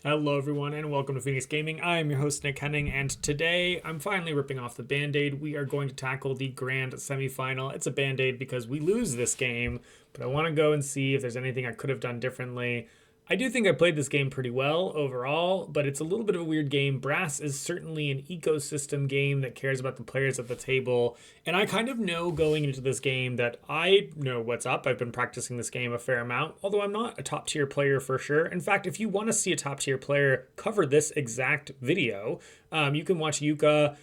Hello everyone and welcome to Phoenix Gaming. I am your host Nick Henning, and today I'm finally ripping off the band-aid. We are going to tackle the Grand Semifinal. It's a band-aid because we lose this game, but I want to go and see if there's anything I could have done differently. I do think I played this game pretty well overall, but it's a little bit of a weird game. Brass is certainly an ecosystem game that cares about the players at the table, and I kind of know going into this game that I know what's up. I've been practicing this game a fair amount, although I'm not a top tier player for sure. In fact, if you want to see a top tier player cover this exact video, you can watch Yuka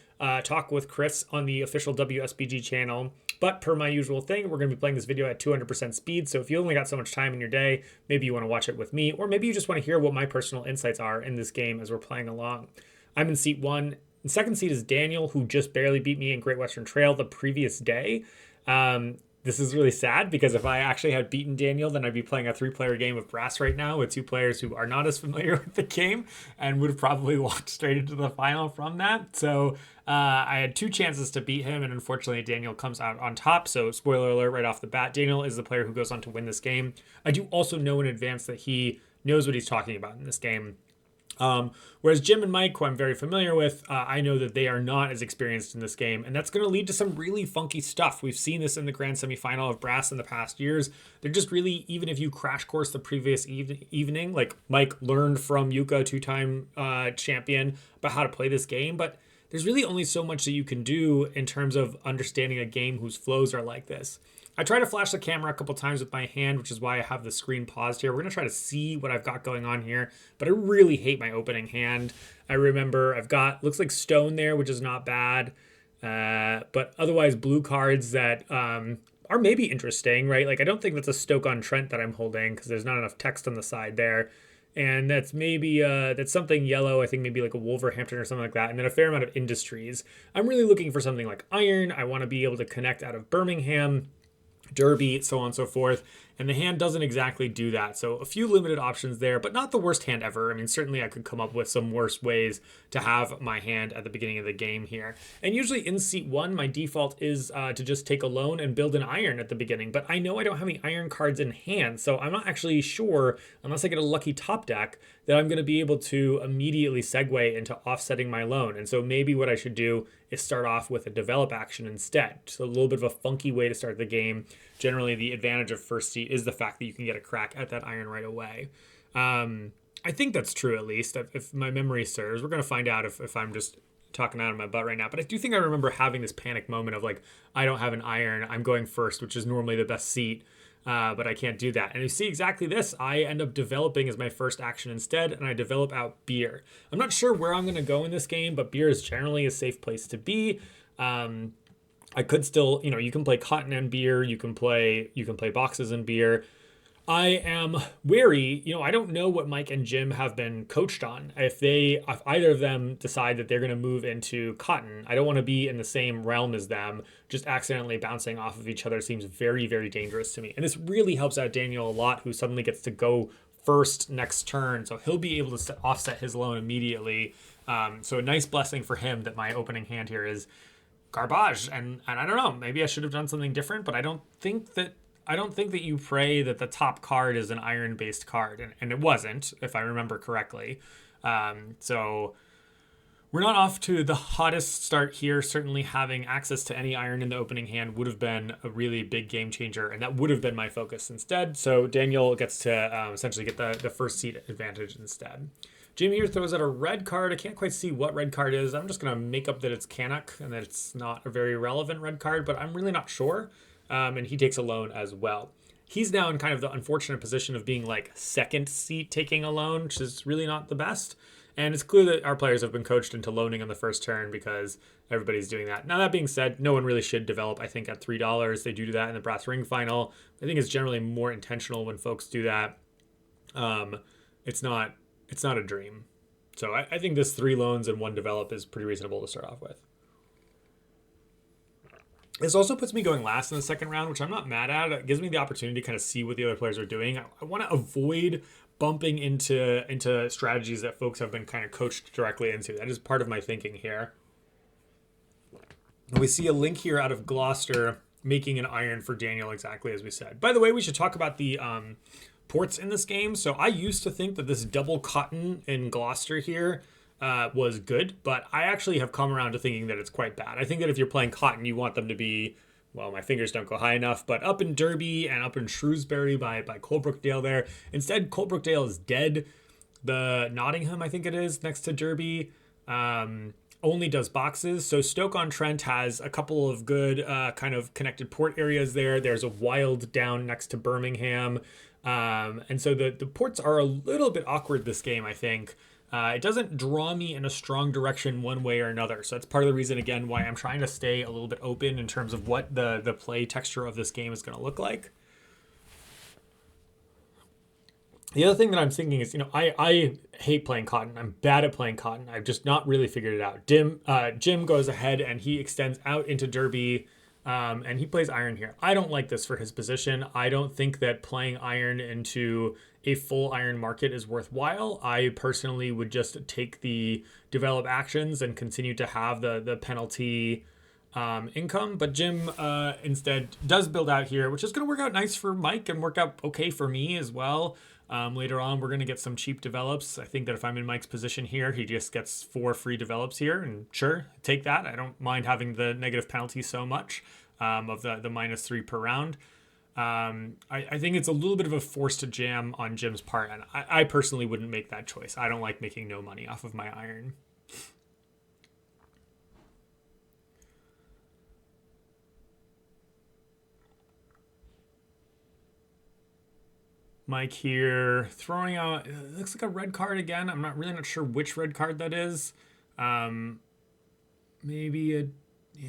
talk with Chris on the official WSBG channel. But per my usual thing, we're going to be playing this video at 200% speed. So if you only got so much time in your day, maybe you want to watch it with me, or maybe you just want to hear what my personal insights are in this game as we're playing along. I'm in seat 1. In second seat is Daniel, who just barely beat me in Great Western Trail the previous day. This is really sad because if I actually had beaten Daniel, then I'd be playing a 3-player game of Brass right now with 2 players who are not as familiar with the game and would have probably walked straight into the final from that. So I had 2 chances to beat him, and unfortunately Daniel comes out on top. So spoiler alert right off the bat, Daniel is the player who goes on to win this game. I do also know in advance that he knows what he's talking about in this game. Whereas Jim and Mike, who I'm very familiar with, I know that they are not as experienced in this game, and that's going to lead to some really funky stuff. We've seen this in the Grand Semifinal of Brass in the past years. They're just really, even if you crash course the previous evening, like Mike learned from Yuka, 2-time champion, about how to play this game, but there's really only so much that you can do in terms of understanding a game whose flows are like this. I try to flash the camera a couple times with my hand, which is why I have the screen paused here. We're going to try to see what I've got going on here, but I really hate my opening hand. I remember I've got, looks like stone there, which is not bad, but otherwise blue cards that are maybe interesting, right? Like I don't think that's a Stoke-on-Trent that I'm holding because there's not enough text on the side there. And that's maybe, that's something yellow, I think maybe like a Wolverhampton or something like that. And then a fair amount of industries. I'm really looking for something like iron. I want to be able to connect out of Birmingham, Derby, so on and so forth, and the hand doesn't exactly do that. So a few limited options there, but not the worst hand ever. I mean, certainly I could come up with some worse ways to have my hand at the beginning of the game here. And usually in seat 1, my default is to just take a loan and build an iron at the beginning, but I know I don't have any iron cards in hand, so I'm not actually sure, unless I get a lucky top deck, that I'm going to be able to immediately segue into offsetting my loan. And so maybe what I should do is start off with a develop action instead. So a little bit of a funky way to start the game. Generally, the advantage of first seat is the fact that you can get a crack at that iron right away. I think that's true, at least, if my memory serves. We're going to find out if I'm just talking out of my butt right now. But I do think I remember having this panic moment of like, I don't have an iron. I'm going first, which is normally the best seat. But I can't do that. And you see exactly this. I end up developing as my first action instead, and I develop out beer. I'm not sure where I'm going to go in this game, but beer is generally a safe place to be. I could still, you can play cotton and beer. You can play boxes and beer. I am wary, I don't know what Mike and Jim have been coached on. If either of them decide that they're going to move into cotton, I don't want to be in the same realm as them. Just accidentally bouncing off of each other seems very, very dangerous to me. And this really helps out Daniel a lot, who suddenly gets to go first next turn. So he'll be able to offset his loan immediately. So a nice blessing for him that my opening hand here is garbage. And I don't know, maybe I should have done something different, but I don't think that you pray that the top card is an iron-based card, and it wasn't, if I remember correctly. So we're not off to the hottest start here. Certainly having access to any iron in the opening hand would have been a really big game changer, and that would have been my focus instead. So Daniel gets to essentially get the first seat advantage instead. Jim here throws out a red card. I can't quite see what red card is. I'm just going to make up that it's Canuck and that it's not a very relevant red card, but I'm really not sure. And he takes a loan as well. He's now in kind of the unfortunate position of being like second seat taking a loan, which is really not the best. And it's clear that our players have been coached into loaning on the first turn because everybody's doing that. Now, that being said, no one really should develop, I think, at $3. They do that in the Brass Ring Final. I think it's generally more intentional when folks do that. It's not a dream. So I think this 3 loans and 1 develop is pretty reasonable to start off with. This also puts me going last in the second round, which I'm not mad at. It gives me the opportunity to kind of see what the other players are doing. I want to avoid bumping into strategies that folks have been kind of coached directly into. That is part of my thinking here. We see a link here out of Gloucester making an iron for Daniel, exactly as we said. By the way, we should talk about the ports in this game. So I used to think that this double cotton in Gloucester here was good, but I actually have come around to thinking that it's quite bad. I think that if you're playing cotton, you want them to be, well, my fingers don't go high enough, but up in Derby and up in Shrewsbury by Coalbrookdale there. Instead, Coalbrookdale is dead. The Nottingham, I think it is, next to Derby, only does boxes. So Stoke-on-Trent has a couple of good kind of connected port areas there. There's a Wild down next to Birmingham. And so the ports are a little bit awkward this game, I think. It doesn't draw me in a strong direction one way or another. So that's part of the reason, again, why I'm trying to stay a little bit open in terms of what the play texture of this game is going to look like. The other thing that I'm thinking is, I hate playing cotton. I'm bad at playing cotton. I've just not really figured it out. Jim goes ahead and he extends out into Derby, and he plays iron here. I don't like this for his position. I don't think that playing iron into a full iron market is worthwhile. I personally would just take the develop actions and continue to have the penalty income. But Jim instead does build out here, which is going to work out nice for Mike and work out okay for me as well. Later on, we're going to get some cheap develops. I think that if I'm in Mike's position here, he just gets 4 free develops here. And sure, take that. I don't mind having the negative penalty so much of the -3 per round. I think it's a little bit of a forced jam on Jim's part. And I personally wouldn't make that choice. I don't like making no money off of my iron. Mike here throwing out, it looks like a red card again. I'm not sure which red card that is. Maybe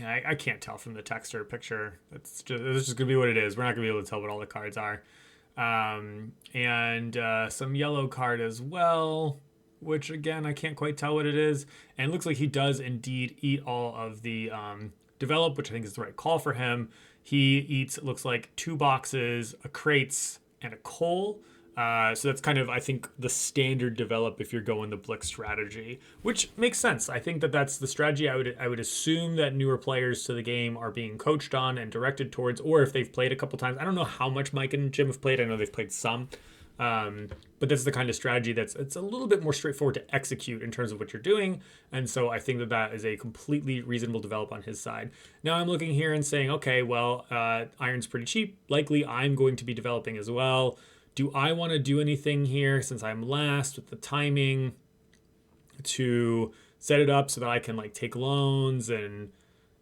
I can't tell from the text or picture. It's just gonna be what it is. We're not gonna be able to tell what all the cards are. And some yellow card as well, which again, I can't quite tell what it is. And it looks like he does indeed eat all of the develop, which I think is the right call for him. He eats, it looks like 2 boxes, a crates, and a coal. So that's kind of, I think, the standard develop if you're going the Blick strategy, which makes sense. I think that that's the strategy I would assume that newer players to the game are being coached on and directed towards, or if they've played a couple times. I don't know how much Mike and Jim have played. I know they've played some. But that's the kind of strategy it's a little bit more straightforward to execute in terms of what you're doing. And so I think that is a completely reasonable develop on his side. Now I'm looking here and saying, okay, well, iron's pretty cheap. Likely I'm going to be developing as well. Do I want to do anything here since I'm last with the timing to set it up so that I can like take loans and,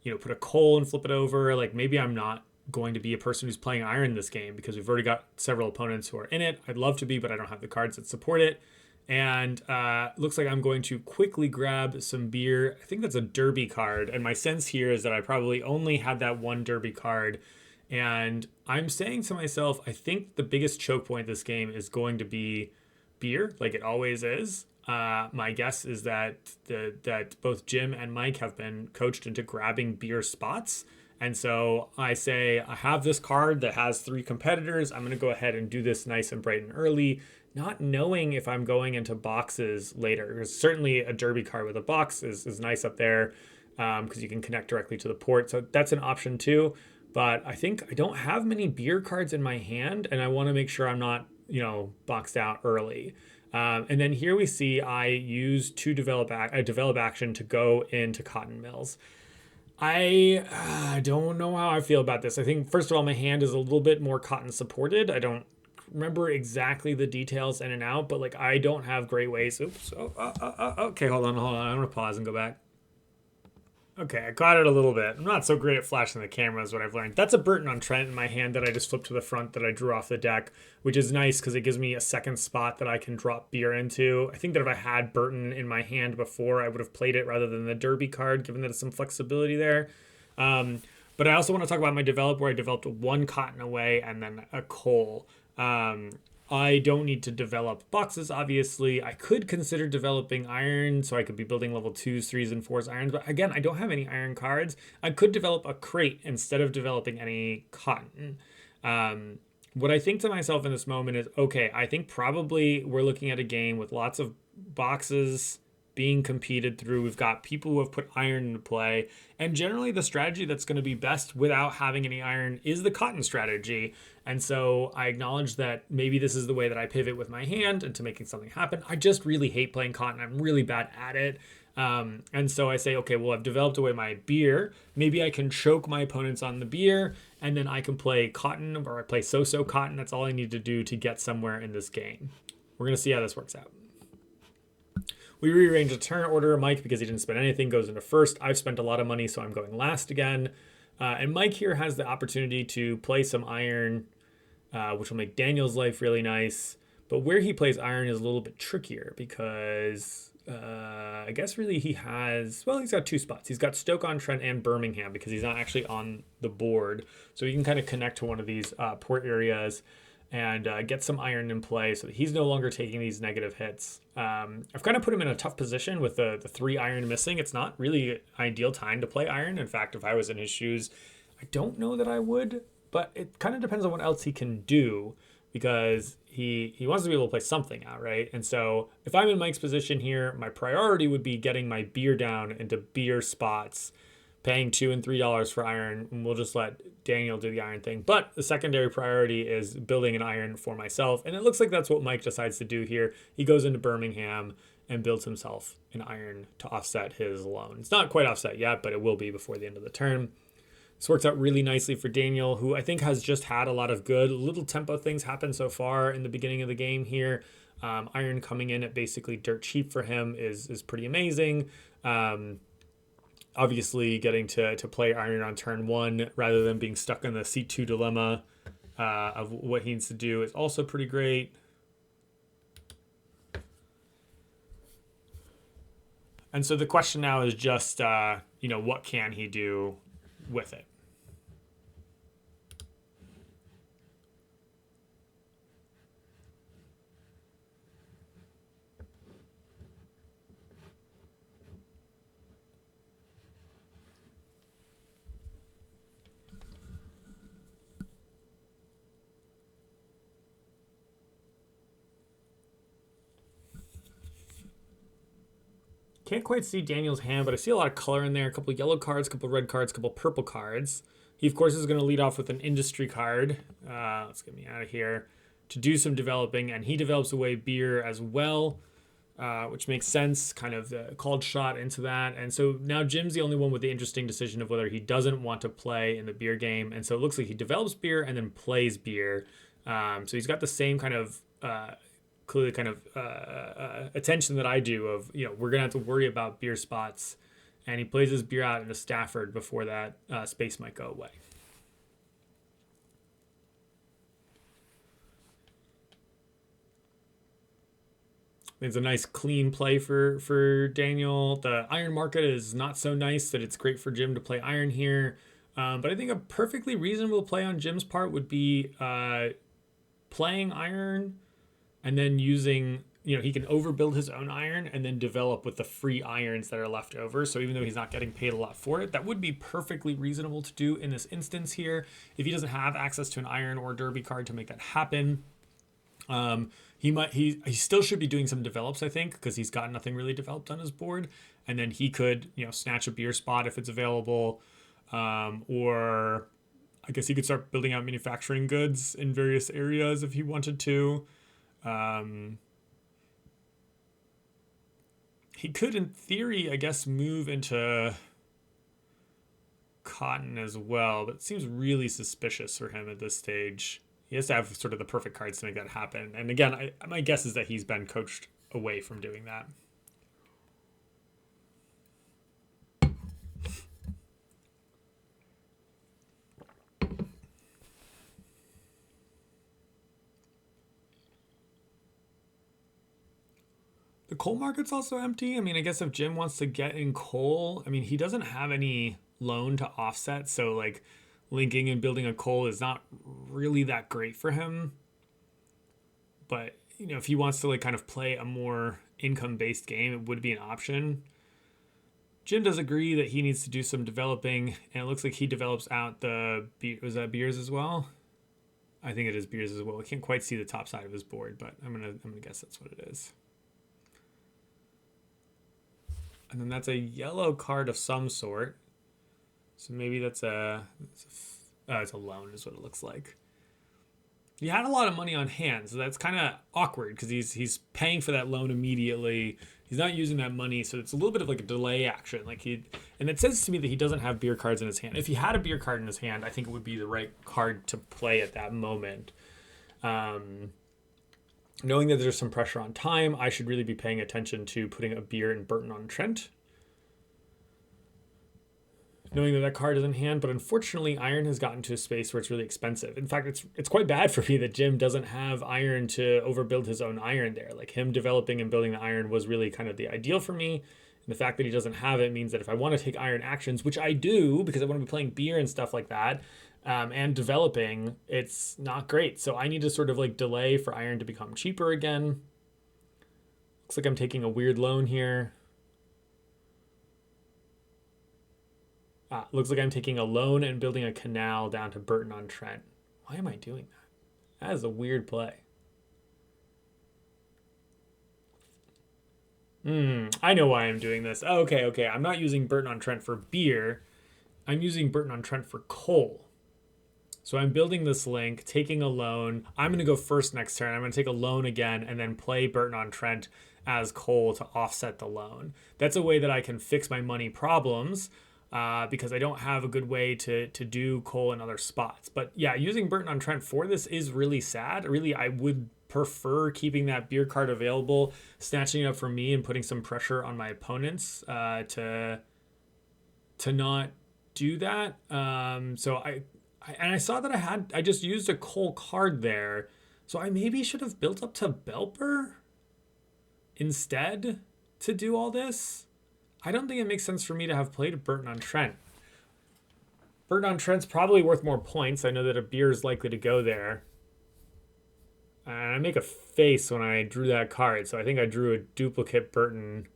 put a coal and flip it over? Like maybe I'm not going to be a person who's playing iron this game because we've already got several opponents who are in it. I'd love to be, but I don't have the cards that support it. And looks like I'm going to quickly grab some beer. I think that's a Derby card. And my sense here is that I probably only had that one Derby card. And I'm saying to myself, I think the biggest choke point this game is going to be beer, like it always is. My guess is that that both Jim and Mike have been coached into grabbing beer spots. And so I say, I have this card that has 3 competitors. I'm going to go ahead and do this nice and bright and early, not knowing if I'm going into boxes later. Because certainly a Derby card with a box is nice up there because you can connect directly to the port. So that's an option too. But I think I don't have many beer cards in my hand, and I want to make sure I'm not, boxed out early. And then here we see I use a develop action to go into cotton mills. I don't know how I feel about this. I think, first of all, my hand is a little bit more cotton supported. I don't remember exactly the details in and out, but like I don't have great ways. Oops. Okay, hold on. I'm going to pause and go back. Okay, I got it a little bit. I'm not so great at flashing the camera is what I've learned. That's a Burton-on-Trent in my hand that I just flipped to the front that I drew off the deck, which is nice because it gives me a second spot that I can drop beer into. I think that if I had Burton in my hand before, I would have played it rather than the Derby card, given that it's some flexibility there. But I also want to talk about my develop where I developed 1 cotton away and then a coal. I don't need to develop boxes, obviously. I could consider developing iron, so I could be building level 2s, 3s, and 4s irons. But again, I don't have any iron cards. I could develop a crate instead of developing any cotton. What I think to myself in this moment is, okay, I think probably we're looking at a game with lots of boxes being competed through. We've got people who have put iron into play. And generally, the strategy that's going to be best without having any iron is the cotton strategy. And so I acknowledge that maybe this is the way that I pivot with my hand into making something happen. I just really hate playing cotton. I'm really bad at it. And so I say, okay, well, I've developed away my beer. Maybe I can choke my opponents on the beer, and then I can play cotton, or I play so-so cotton. That's all I need to do to get somewhere in this game. We're going to see how this works out. We rearrange the turn order. Mike, because he didn't spend anything, goes into first. I've spent a lot of money, so I'm going last again. And Mike here has the opportunity to play some iron, which will make Daniel's life really nice. But where he plays iron is a little bit trickier because I guess really he has, well, he's got two spots. He's got Stoke-on-Trent and Birmingham because he's not actually on the board. So he can kind of connect to one of these port areas and get some iron in play so that he's no longer taking these negative hits. I've kind of put him in a tough position with the 3 iron missing. It's not really an ideal time to play iron. In fact, if I was in his shoes, I don't know that I would, but it kind of depends on what else he can do because he wants to be able to play something out, right? And so if I'm in Mike's position here, my priority would be getting my beer down into beer spots, paying $2 and $3 for iron, and we'll just let Daniel do the iron thing. But the secondary priority is building an iron for myself, and it looks like that's what Mike decides to do here. He goes into Birmingham and builds himself an iron to offset his loan. It's not quite offset yet, but it will be before the end of the turn. This works out really nicely for Daniel, who I think has just had a lot of good little tempo things happen so far in the beginning of the game here. Iron coming in at basically dirt cheap for him is pretty amazing. Obviously, getting to play iron on turn 1 rather than being stuck in the C2 dilemma of what he needs to do is also pretty great. And so the question now is just, what can he do with it? Can't quite see Daniel's hand, but I see a lot of color in there. A couple of yellow cards, a couple of red cards, a couple of purple cards. He, of course, is going to lead off with an industry card. Let's get me out of here. To do some developing, and he develops away beer as well, which makes sense, kind of the called shot into that. And so now Jim's the only one with the interesting decision of whether he doesn't want to play in the beer game. And so it looks like he develops beer and then plays beer. So he's got the same kind of clearly kind of attention that I do of, we're going to have to worry about beer spots. And he plays his beer out into Stafford before that space might go away. It's a nice clean play for Daniel. The iron market is not so nice that it's great for Jim to play iron here. But I think a perfectly reasonable play on Jim's part would be playing iron and then using, he can overbuild his own iron and then develop with the free irons that are left over. So even though he's not getting paid a lot for it, that would be perfectly reasonable to do in this instance here. If he doesn't have access to an iron or derby card to make that happen, he still should be doing some develops, I think, because he's got nothing really developed on his board. And then he could, snatch a beer spot if it's available, or I guess he could start building out manufacturing goods in various areas if he wanted to. He could, in theory, I guess, move into cotton as well, but it seems really suspicious for him at this stage. He has to have sort of the perfect cards to make that happen. And again, my guess is that he's been coached away from doing that. The coal market's also empty. I mean, I guess if Jim wants to get in coal, I mean, he doesn't have any loan to offset. So, like, linking and building a coal is not really that great for him. But, if he wants to, like, kind of play a more income-based game, it would be an option. Jim does agree that he needs to do some developing, and it looks like he develops out was that beers as well? I think it is beers as well. I can't quite see the top side of his board, but I'm gonna guess that's what it is. And then that's a yellow card of some sort. So maybe it's a loan is what it looks like. He had a lot of money on hand, so that's kind of awkward because he's paying for that loan immediately. He's not using that money, so it's a little bit of like a delay action. And it says to me that he doesn't have beer cards in his hand. If he had a beer card in his hand, I think it would be the right card to play at that moment. Knowing that there's some pressure on time, I should really be paying attention to putting a beer in Burton-on-Trent. Knowing that card is in hand, but unfortunately iron has gotten to a space where it's really expensive. In fact, it's quite bad for me that Jim doesn't have iron to overbuild his own iron there. Like him developing and building the iron was really kind of the ideal for me. And the fact that he doesn't have it means that if I want to take iron actions, which I do because I want to be playing beer and stuff like that, and developing, it's not great. So I need to sort of like delay for iron to become cheaper again. Looks like I'm taking a weird loan here. Looks like I'm taking a loan and building a canal down to Burton-on-Trent. Why am I doing that? That is a weird play. I know why I'm doing this. Okay. I'm not using Burton-on-Trent for beer. I'm using Burton-on-Trent for coal. So I'm building this link, taking a loan. I'm going to go first next turn. I'm going to take a loan again and then play Burton-on-Trent as coal to offset the loan. That's a way that I can fix my money problems. Because I don't have a good way to do coal in other spots. But yeah, using Burton-on-Trent for this is really sad. Really, I would prefer keeping that beer card available, snatching it up for me and putting some pressure on my opponents to not do that. So I saw that I just used a coal card there. So I maybe should have built up to Belper instead to do all this. I don't think it makes sense for me to have played Burton-on-Trent. Burton-on-Trent's probably worth more points. I know that a beer is likely to go there. And I make a face when I drew that card, so I think I drew a duplicate Burton.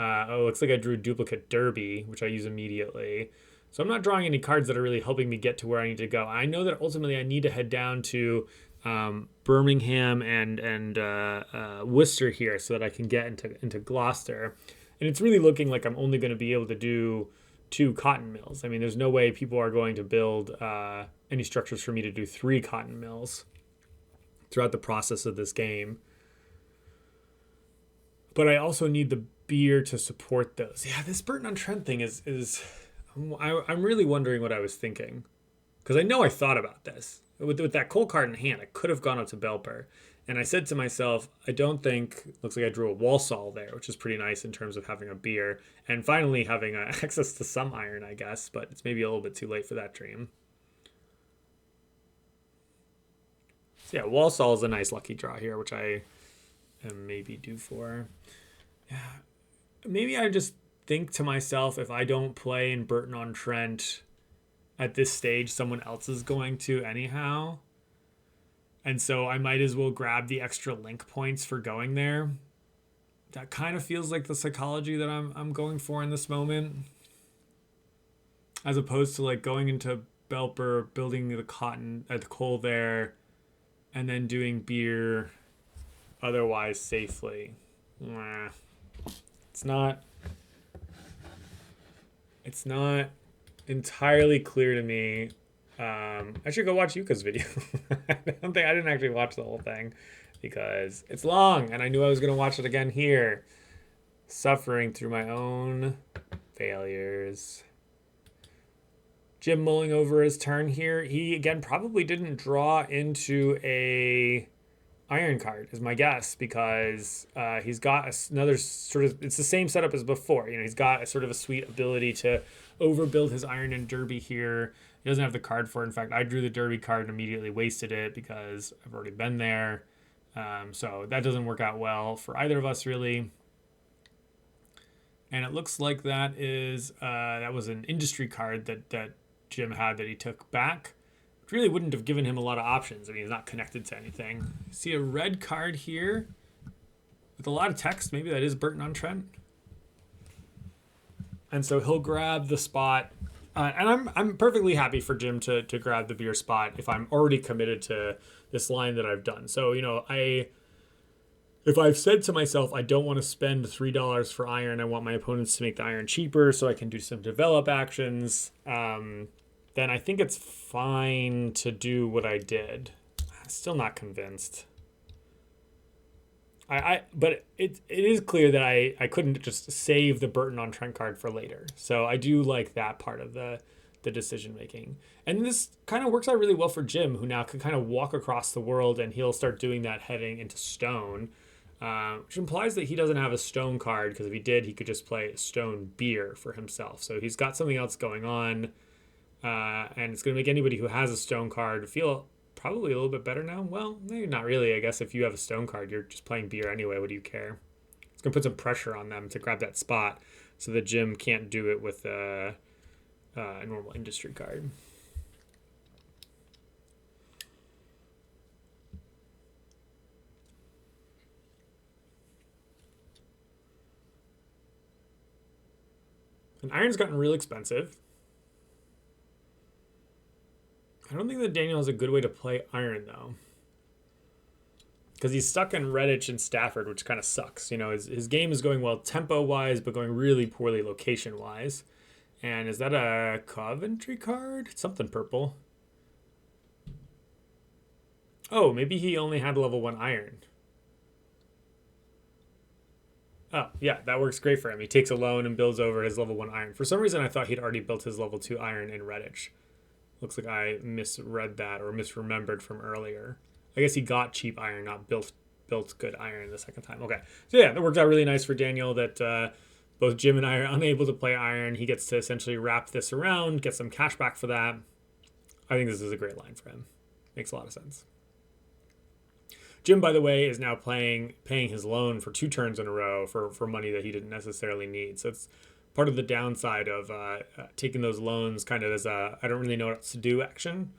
It looks like I drew a duplicate Derby, which I use immediately. So I'm not drawing any cards that are really helping me get to where I need to go. I know that ultimately I need to head down to Birmingham and Worcester here so that I can get into Gloucester. And it's really looking like I'm only going to be able to do 2 cotton mills. I mean, there's no way people are going to build any structures for me to do 3 cotton mills throughout the process of this game. But I also need the beer to support those. Yeah, this Burton-on-Trent thing is I'm really wondering what I was thinking. Because I know I thought about this. With that coal card in hand, I could have gone up to Belper. And I said to myself, I don't think, looks like I drew a Walsall there, which is pretty nice in terms of having a beer. And finally having access to some iron, I guess. But it's maybe a little bit too late for that dream. So yeah, Walsall is a nice lucky draw here, which I am maybe due for. Yeah, maybe I just think to myself, if I don't play in Burton-on-Trent at this stage, someone else is going to anyhow. And so I might as well grab the extra link points for going there. That kind of feels like the psychology that I'm going for in this moment. As opposed to like going into Belper, building the coal there, and then doing beer otherwise safely. It's not entirely clear to me. I should go watch Yuka's video. I didn't actually watch the whole thing because it's long and I knew I was going to watch it again here. Suffering through my own failures. Jim mulling over his turn here. He, again, probably didn't draw into a iron card, is my guess, because he's got another sort of, it's the same setup as before. You know, he's got a sort of a sweet ability to overbuild his iron and derby here. He doesn't have the card for it. In fact, I drew the derby card and immediately wasted it because I've already been there. So that doesn't work out well for either of us, really. And it looks like that was an industry card that Jim had that he took back. It really wouldn't have given him a lot of options. I mean, he's not connected to anything. See a red card here with a lot of text. Maybe that is Burton-on-Trent. And so he'll grab the spot. And I'm perfectly happy for Jim to grab the beer spot if I'm already committed to this line that I've done. So, you know, If I've said to myself, I don't want to spend $3 for iron, I want my opponents to make the iron cheaper so I can do some develop actions, then I think it's fine to do what I did. I'm still not convinced. But it is clear that I couldn't just save the Burton on Trent card for later. So I do like that part of the decision making. And this kind of works out really well for Jim, who now can kind of walk across the world, and he'll start doing that heading into stone, which implies that he doesn't have a stone card, because if he did, he could just play a stone beer for himself. So he's got something else going on, and it's going to make anybody who has a stone card feel probably a little bit better now. Well, maybe not really. I guess if you have a stone card, you're just playing beer anyway. What do you care? It's going to put some pressure on them to grab that spot so that Jim can't do it with a normal industry card. And iron's gotten real expensive. I don't think that Daniel has a good way to play iron, though, because he's stuck in Redditch and Stafford, which kind of sucks. You know, his game is going well tempo-wise, but going really poorly location-wise. And is that a Coventry card? It's something purple. Oh, maybe he only had level 1 iron. Oh, yeah, that works great for him. He takes a loan and builds over his level 1 iron. For some reason, I thought he'd already built his level 2 iron in Redditch. Looks like I misread that or misremembered from earlier. I guess he got cheap iron, not built good iron the second time. Okay, so yeah, that worked out really nice for Daniel that both Jim and I are unable to play iron. He gets to essentially wrap this around, get some cash back for that. I think this is a great line for him. Makes a lot of sense. Jim, by the way, is now paying his loan for 2 turns in a row for money that he didn't necessarily need. So it's part of the downside of taking those loans kind of as a I don't really know what else to do action.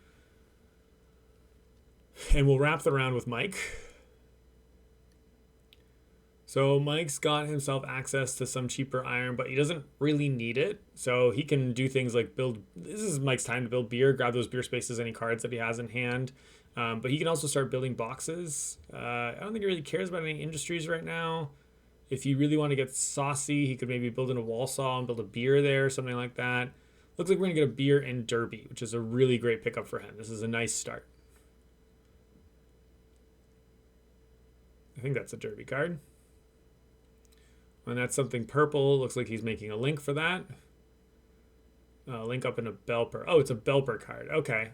And we'll wrap the round with Mike. So Mike's got himself access to some cheaper iron, but he doesn't really need it. So he can do things like build. This is Mike's time to build beer, grab those beer spaces, any cards that he has in hand. But he can also start building boxes. I don't think he really cares about any industries right now. If he really want to get saucy, he could maybe build in a wall saw and build a beer there, something like that. Looks like we're going to get a beer in Derby, which is a really great pickup for him. This is a nice start. I think that's a Derby card. And that's something purple. Looks like he's making a link for that. Link up in a Belper. Oh, it's a Belper card. Okay.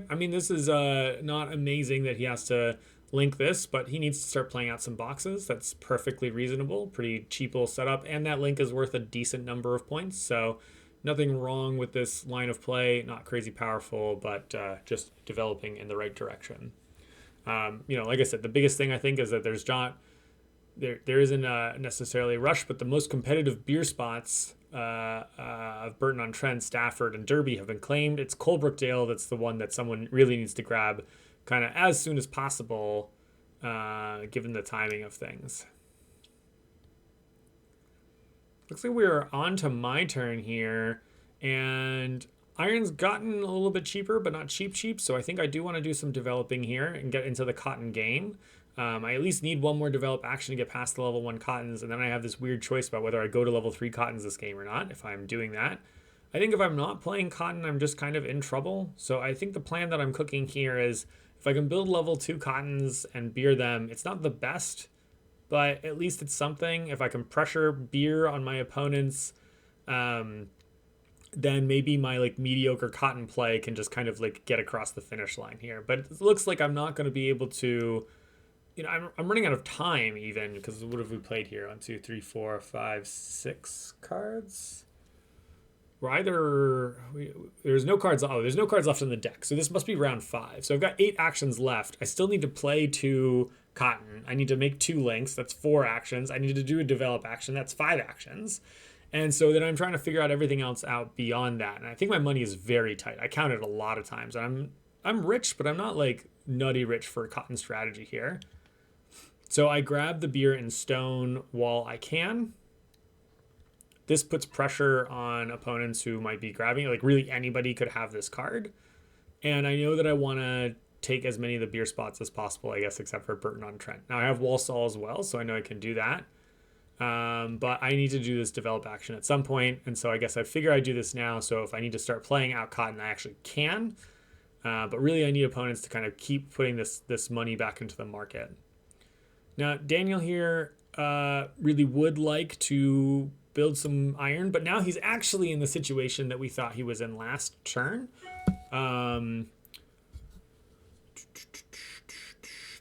I mean, this is not amazing that he has to link this, but he needs to start playing out some boxes. That's perfectly reasonable. Pretty cheap little setup. And that link is worth a decent number of points. So nothing wrong with this line of play. Not crazy powerful, but just developing in the right direction. Like I said, the biggest thing I think is that there isn't necessarily a rush, but the most competitive beer spots of Burton on Trent, Stafford, and Derby have been claimed. It's Colebrookdale that's the one that someone really needs to grab kind of as soon as possible, given the timing of things. Looks like we're on to my turn here, and iron's gotten a little bit cheaper, but not cheap, so I think I do want to do some developing here and get into the cotton game. I at least need one more develop action to get past the level 1 cottons, and then I have this weird choice about whether I go to level 3 cottons this game or not, if I'm doing that. I think if I'm not playing cotton, I'm just kind of in trouble. So I think the plan that I'm cooking here is if I can build level 2 cottons and beer them, it's not the best, but at least it's something. If I can pressure beer on my opponents, then maybe my mediocre cotton play can just kind of get across the finish line here. But it looks like I'm not going to be able to. I'm running out of time even, because what have we played here? 1, 2, 3, 4, 5, 6 cards. There's no cards. Oh, there's no cards left in the deck. So this must be round 5. So I've got 8 actions left. I still need to play 2 cotton. I need to make 2 links. That's 4 actions. I need to do a develop action. That's 5 actions. And so then I'm trying to figure out everything else out beyond that. And I think my money is very tight. I counted a lot of times. I'm rich, but I'm not nutty rich for a cotton strategy here. So I grab the beer in stone while I can. This puts pressure on opponents who might be grabbing it. Really anybody could have this card. And I know that I want to take as many of the beer spots as possible, I guess, except for Burton on Trent. Now I have Walsall as well, so I know I can do that. But I need to do this develop action at some point, and so I guess I figure I do this now, so if I need to start playing out Cotton, I actually can. But really I need opponents to kind of keep putting this money back into the market. Now Daniel here really would like to build some iron, but now he's actually in the situation that we thought he was in last turn.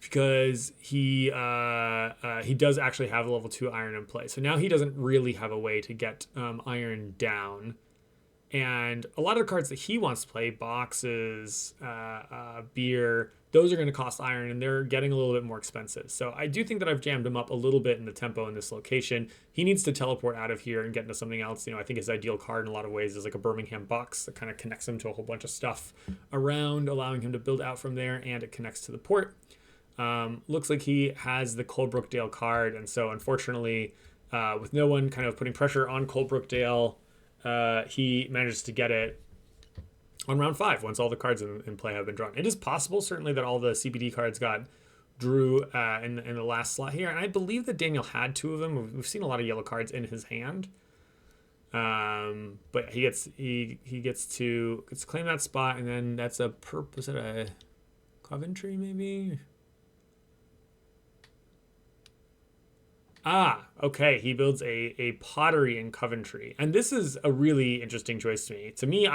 Because he does actually have a level 2 iron in play. So now he doesn't really have a way to get iron down. And a lot of the cards that he wants to play, boxes, beer, those are going to cost iron, and they're getting a little bit more expensive. So I do think that I've jammed him up a little bit in the tempo in this location. He needs to teleport out of here and get into something else. I think his ideal card in a lot of ways is like a Birmingham box that kind of connects him to a whole bunch of stuff around, allowing him to build out from there, and it connects to the port. Looks like he has the Coldbrookdale card, and so unfortunately, with no one kind of putting pressure on Coldbrookdale, he manages to get it on round 5 once all the cards in play have been drawn. It is possible, certainly, that all the CBD cards got drew in the last slot here, and I believe that Daniel had 2 of them. We've seen a lot of yellow cards in his hand, but he gets to claim that spot, and then that's was it a Coventry maybe? Okay. He builds a pottery in Coventry. And this is a really interesting choice to me.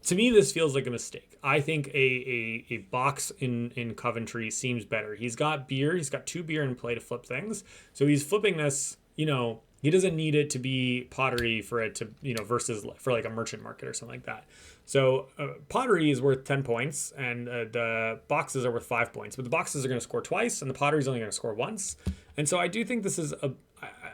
To me, this feels like a mistake. I think a box in Coventry seems better. He's got beer. He's got 2 beer in play to flip things. So he's flipping this, he doesn't need it to be pottery for it to, versus for like a merchant market or something like that. So pottery is worth 10 points, and the boxes are worth 5 points. But the boxes are going to score twice, and the pottery is only going to score once. And so I do think this is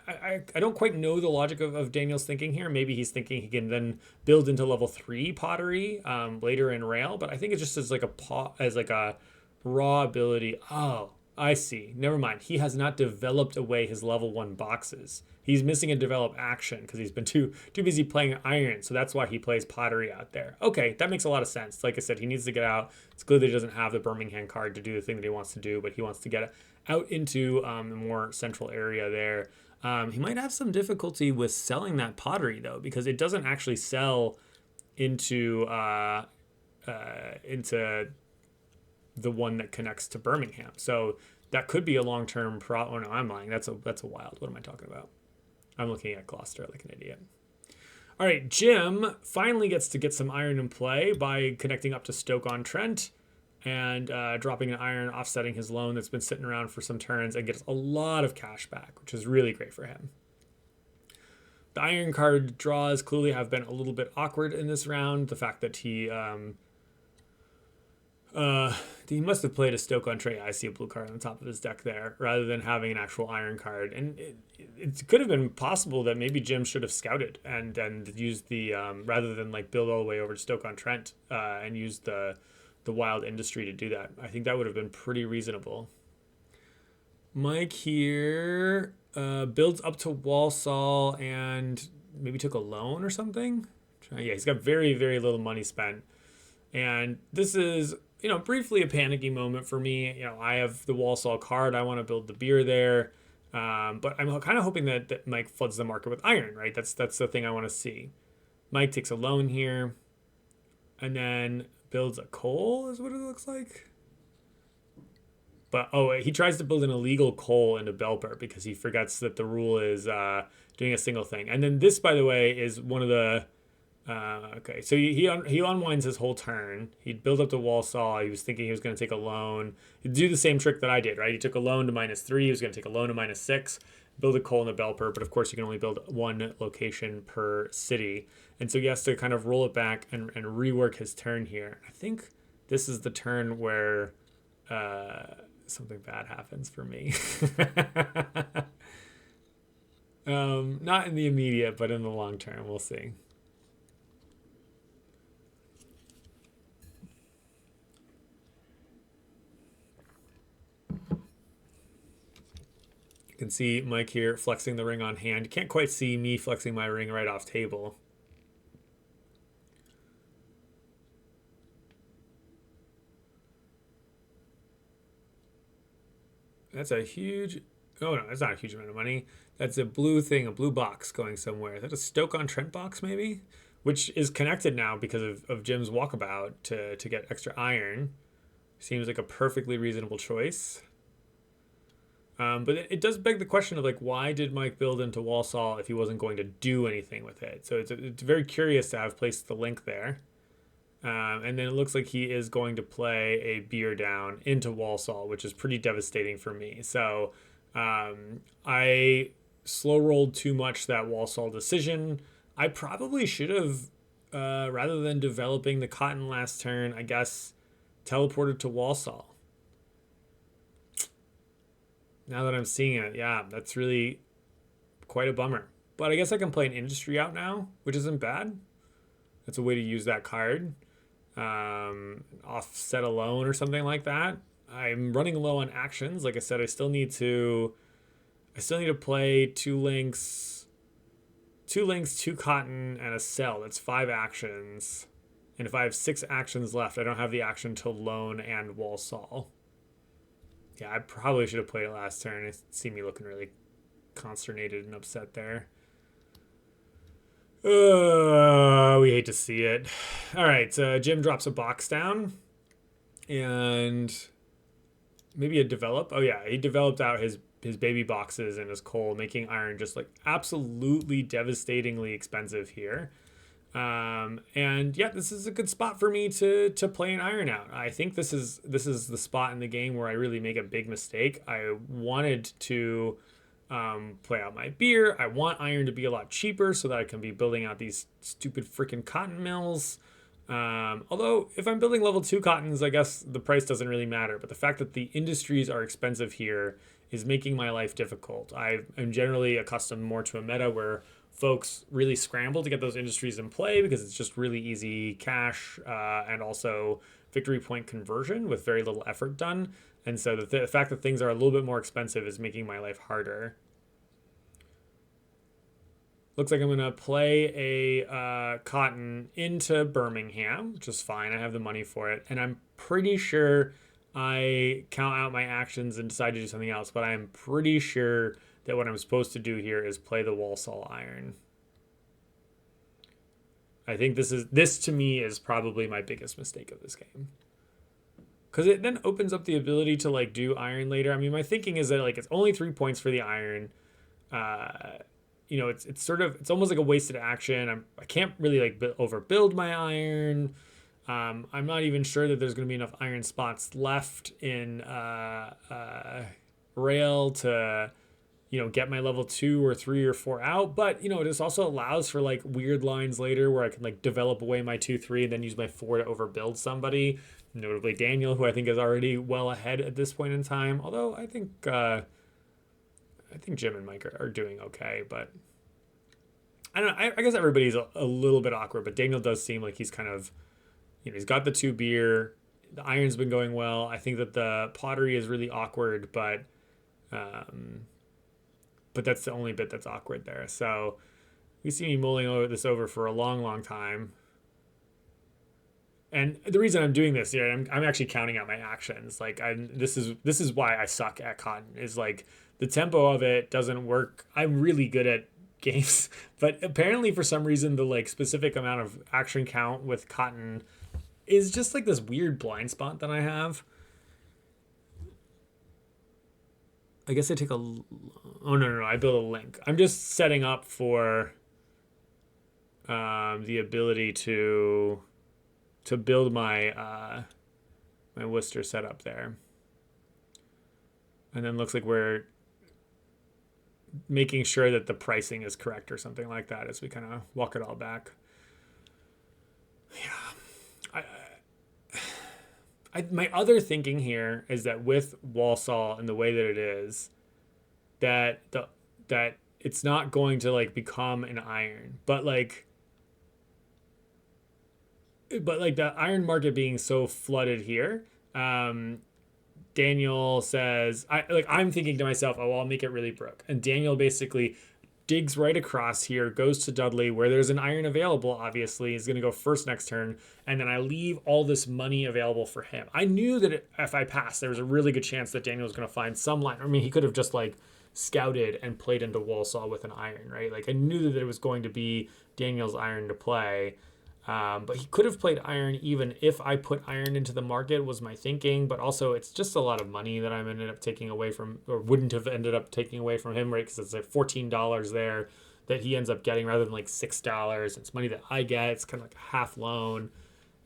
I don't quite know the logic of Daniel's thinking here. Maybe he's thinking he can then build into level 3 pottery later in rail, but I think it just is like a raw ability. Oh, I see. Never mind. He has not developed away his level 1 boxes. He's missing a develop action because he's been too busy playing iron. So that's why he plays pottery out there. Okay, that makes a lot of sense. Like I said, he needs to get out. It's clear that he doesn't have the Birmingham card to do the thing that he wants to do, but he wants to get out into a more central area there. He might have some difficulty with selling that pottery though, because it doesn't actually sell into the one that connects to Birmingham. So that could be a long-term Oh no, I'm lying. That's a wild. What am I talking about? I'm looking at Gloucester like an idiot. All right, Jim finally gets to get some iron in play by connecting up to Stoke-on-Trent and dropping an iron, offsetting his loan that's been sitting around for some turns, and gets a lot of cash back, which is really great for him. The iron card draws clearly have been a little bit awkward in this round. The fact that he must have played a Stoke-on-Trent. I see a blue card on the top of his deck there, rather than having an actual iron card. And it could have been possible that maybe Jim should have scouted and used the rather than like build all the way over to Stoke-on-Trent and use the wild industry to do that. I think that would have been pretty reasonable. Mike here builds up to Walsall and maybe took a loan or something. Yeah, he's got very, very little money spent. And this is, briefly a panicky moment for me. I have the Walsall card. I want to build the beer there. But I'm kind of hoping that Mike floods the market with iron, right? That's the thing I want to see. Mike takes a loan here and then builds a coal is what it looks like. But, he tries to build an illegal coal into Belper because he forgets that the rule is doing a single thing. And then this, by the way, is one of the... okay, so he unwinds his whole turn. He'd build up to Walsall. He was thinking he was going to take a loan. He'd do the same trick that I did, right? He took a loan to -3. He was going to take a loan to -6, build a coal in the Belper. But, of course, you can only build 1 location per city. And so he has to kind of roll it back and rework his turn here. I think this is the turn where something bad happens for me. Not in the immediate, but in the long term. We'll see. You can see Mike here flexing the ring on hand. You can't quite see me flexing my ring right off table. That's a huge. Oh no, that's not a huge amount of money. That's a blue thing, a blue box going somewhere. Is that a Stoke-on-Trent box maybe? Which is connected now because of Jim's walkabout to get extra iron. Seems like a perfectly reasonable choice. But it does beg the question of like, why did Mike build into Walsall if he wasn't going to do anything with it? So it's very curious to have placed the link there. And then it looks like he is going to play a beer down into Walsall, which is pretty devastating for me. So I slow rolled too much that Walsall decision. I probably should have, rather than developing the cotton last turn, I guess, teleported to Walsall. Now that I'm seeing it, yeah, that's really quite a bummer. But I guess I can play an industry out now, which isn't bad. That's a way to use that card. Offset a loan or something like that. I'm running low on actions. Like I said, I still need to play two links, two cotton, and a sell. That's 5 actions. And if I have 6 actions left, I don't have the action to loan and Walsall. Yeah, I probably should have played it last turn. I see me looking really consternated and upset there. We hate to see it. All right, Jim drops a box down. And maybe a develop. Oh, yeah, he developed out his baby boxes and his coal, making iron just like absolutely devastatingly expensive here. And yeah, this is a good spot for me to play an iron out. I think this is the spot in the game where I really make a big mistake. I wanted to play out my beer. I want iron to be a lot cheaper so that I can be building out these stupid freaking cotton mills. Although if I'm building level 2 cottons, I guess the price doesn't really matter. But the fact that the industries are expensive here is making my life difficult. I am generally accustomed more to a meta where folks really scramble to get those industries in play because it's just really easy cash and also victory point conversion with very little effort done. And so the fact that things are a little bit more expensive is making my life harder. Looks like I'm going to play a cotton into Birmingham, which is fine. I have the money for it. And I'm pretty sure I count out my actions and decide to do something else. But I'm pretty sure that what I'm supposed to do here is play the Walsall iron. I think this to me is probably my biggest mistake of this game. Because it then opens up the ability to like do iron later. I mean, my thinking is that like it's only 3 points for the iron. It's almost like a wasted action. I can't really like overbuild my iron. I'm not even sure that there's going to be enough iron spots left in rail to get my level 2 or 3 or 4 out. But this also allows for like weird lines later where I can like develop away my 2-3 and then use my 4 to overbuild somebody, notably Daniel, who I think is already well ahead at this point in time. Although I think Jim and Mike are doing okay, but I don't know. I guess everybody's a little bit awkward, but Daniel does seem like he's kind of, he's got the 2 beer. The iron's been going well. I think that the pottery is really awkward, but that's the only bit that's awkward there. So you see me mulling this over for a long, long time. And the reason I'm doing this, I'm actually counting out my actions. Like this is why I suck at cotton. Is like the tempo of it doesn't work. I'm really good at games, but apparently for some reason the like specific amount of action count with cotton is just like this weird blind spot that I have. I guess I take no, I build a link. I'm just setting up for the ability to build my my Worcester setup there. And then looks like we're making sure that the pricing is correct or something like that as we kind of walk it all back. Yeah. My other thinking here is that with Walsall and the way that it is, that it's not going to like become an iron, but the iron market being so flooded here, Daniel says, I'm thinking to myself, oh, well, I'll make it really broke. And Daniel basically digs right across here, goes to Dudley, where there's an iron available, obviously. He's going to go first next turn, and then I leave all this money available for him. I knew that if I passed, there was a really good chance that Daniel was going to find some line. I mean, he could have just, like, scouted and played into Walsall with an iron, right? Like, I knew that it was going to be Daniel's iron to play. But he could have played iron even if I put iron into the market, was my thinking. But also, it's just a lot of money that I ended up taking away from, or wouldn't have ended up taking away from him, right? Because it's like $14 there that he ends up getting rather than like $6. It's money that I get. It's kind of like a half loan.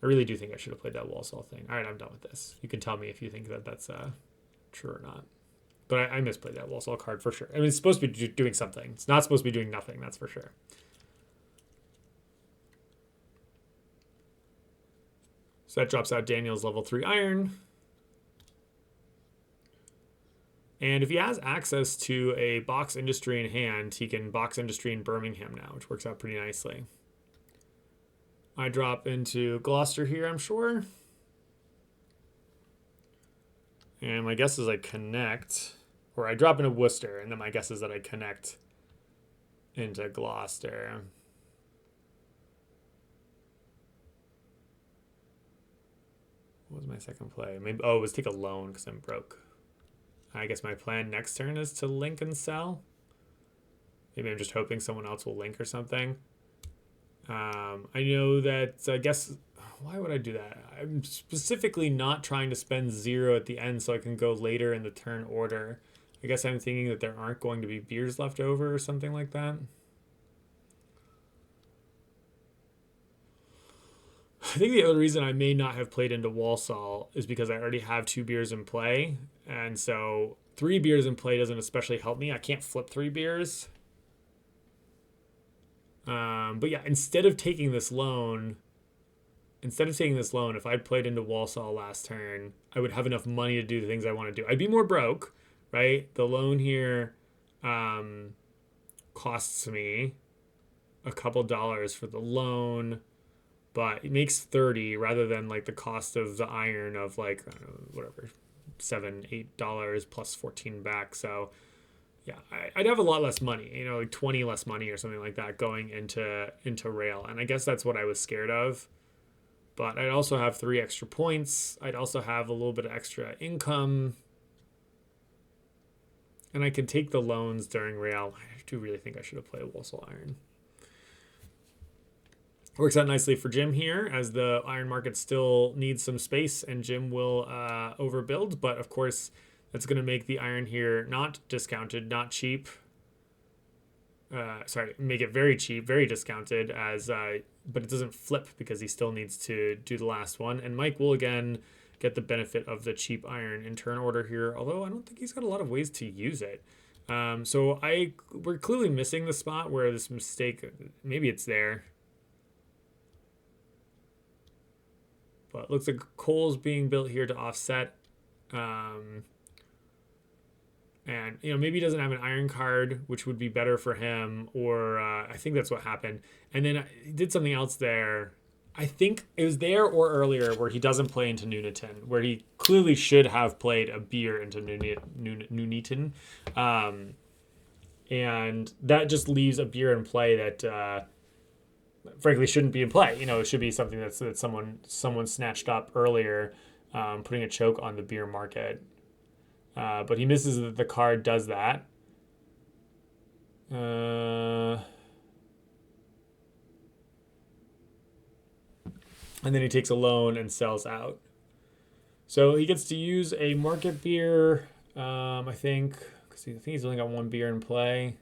I really do think I should have played that Walsall thing. All right, I'm done with this. You can tell me if you think that that's true or not. But I misplayed that Walsall card for sure. I mean, it's supposed to be doing something. It's not supposed to be doing nothing, that's for sure. So that drops out Daniel's level 3 iron. And if he has access to a box industry in hand, he can box industry in Birmingham now, which works out pretty nicely. I drop into Gloucester here, I'm sure. And my guess is I connect, or I drop into Worcester, and then my guess is that I connect into Gloucester. What was my second play? Maybe it was take a loan because I'm broke. I guess my plan next turn is to link and sell. Maybe I'm just hoping someone else will link or something. I know that, I guess, why would I do that? I'm specifically not trying to spend 0 at the end so I can go later in the turn order. I guess I'm thinking that there aren't going to be beers left over or something like that. I think the other reason I may not have played into Walsall is because I already have 2 beers in play. And so 3 beers in play doesn't especially help me. I can't flip 3 beers. But yeah, instead of taking this loan, if I'd played into Walsall last turn, I would have enough money to do the things I want to do. I'd be more broke, right? The loan here costs me a couple dollars for the loan, but it makes 30 rather than like the cost of the iron of like, I don't know, whatever, $7-8 plus 14 back. So yeah, I'd have a lot less money, you know, like 20 less money or something like that going into rail. And I guess that's what I was scared of. But I'd also have 3 extra points. I'd also have a little bit of extra income. And I could take the loans during rail. I do really think I should have played Walsall Iron. Works out nicely for Jim here, as the iron market still needs some space and Jim will overbuild. But of course, that's going to make the iron here not discounted, not cheap. Make it very cheap, very discounted, but it doesn't flip because he still needs to do the last one. And Mike will again get the benefit of the cheap iron in turn order here, although I don't think he's got a lot of ways to use it. So we're clearly missing the spot where this mistake, maybe it's there. But it looks like coal's being built here to offset. And, you know, maybe he doesn't have an iron card, which would be better for him, or I think that's what happened. And then he did something else there. I think it was there or earlier where he doesn't play into Nuneaton, where he clearly should have played a beer into Nuneaton. And that just leaves a beer in play that frankly shouldn't be in play. You know, it should be something that someone snatched up earlier, putting a choke on the beer market. But he misses that the card does that. And then he takes a loan and sells out. So he gets to use a market beer, I think, because I think he's only got 1 beer in play.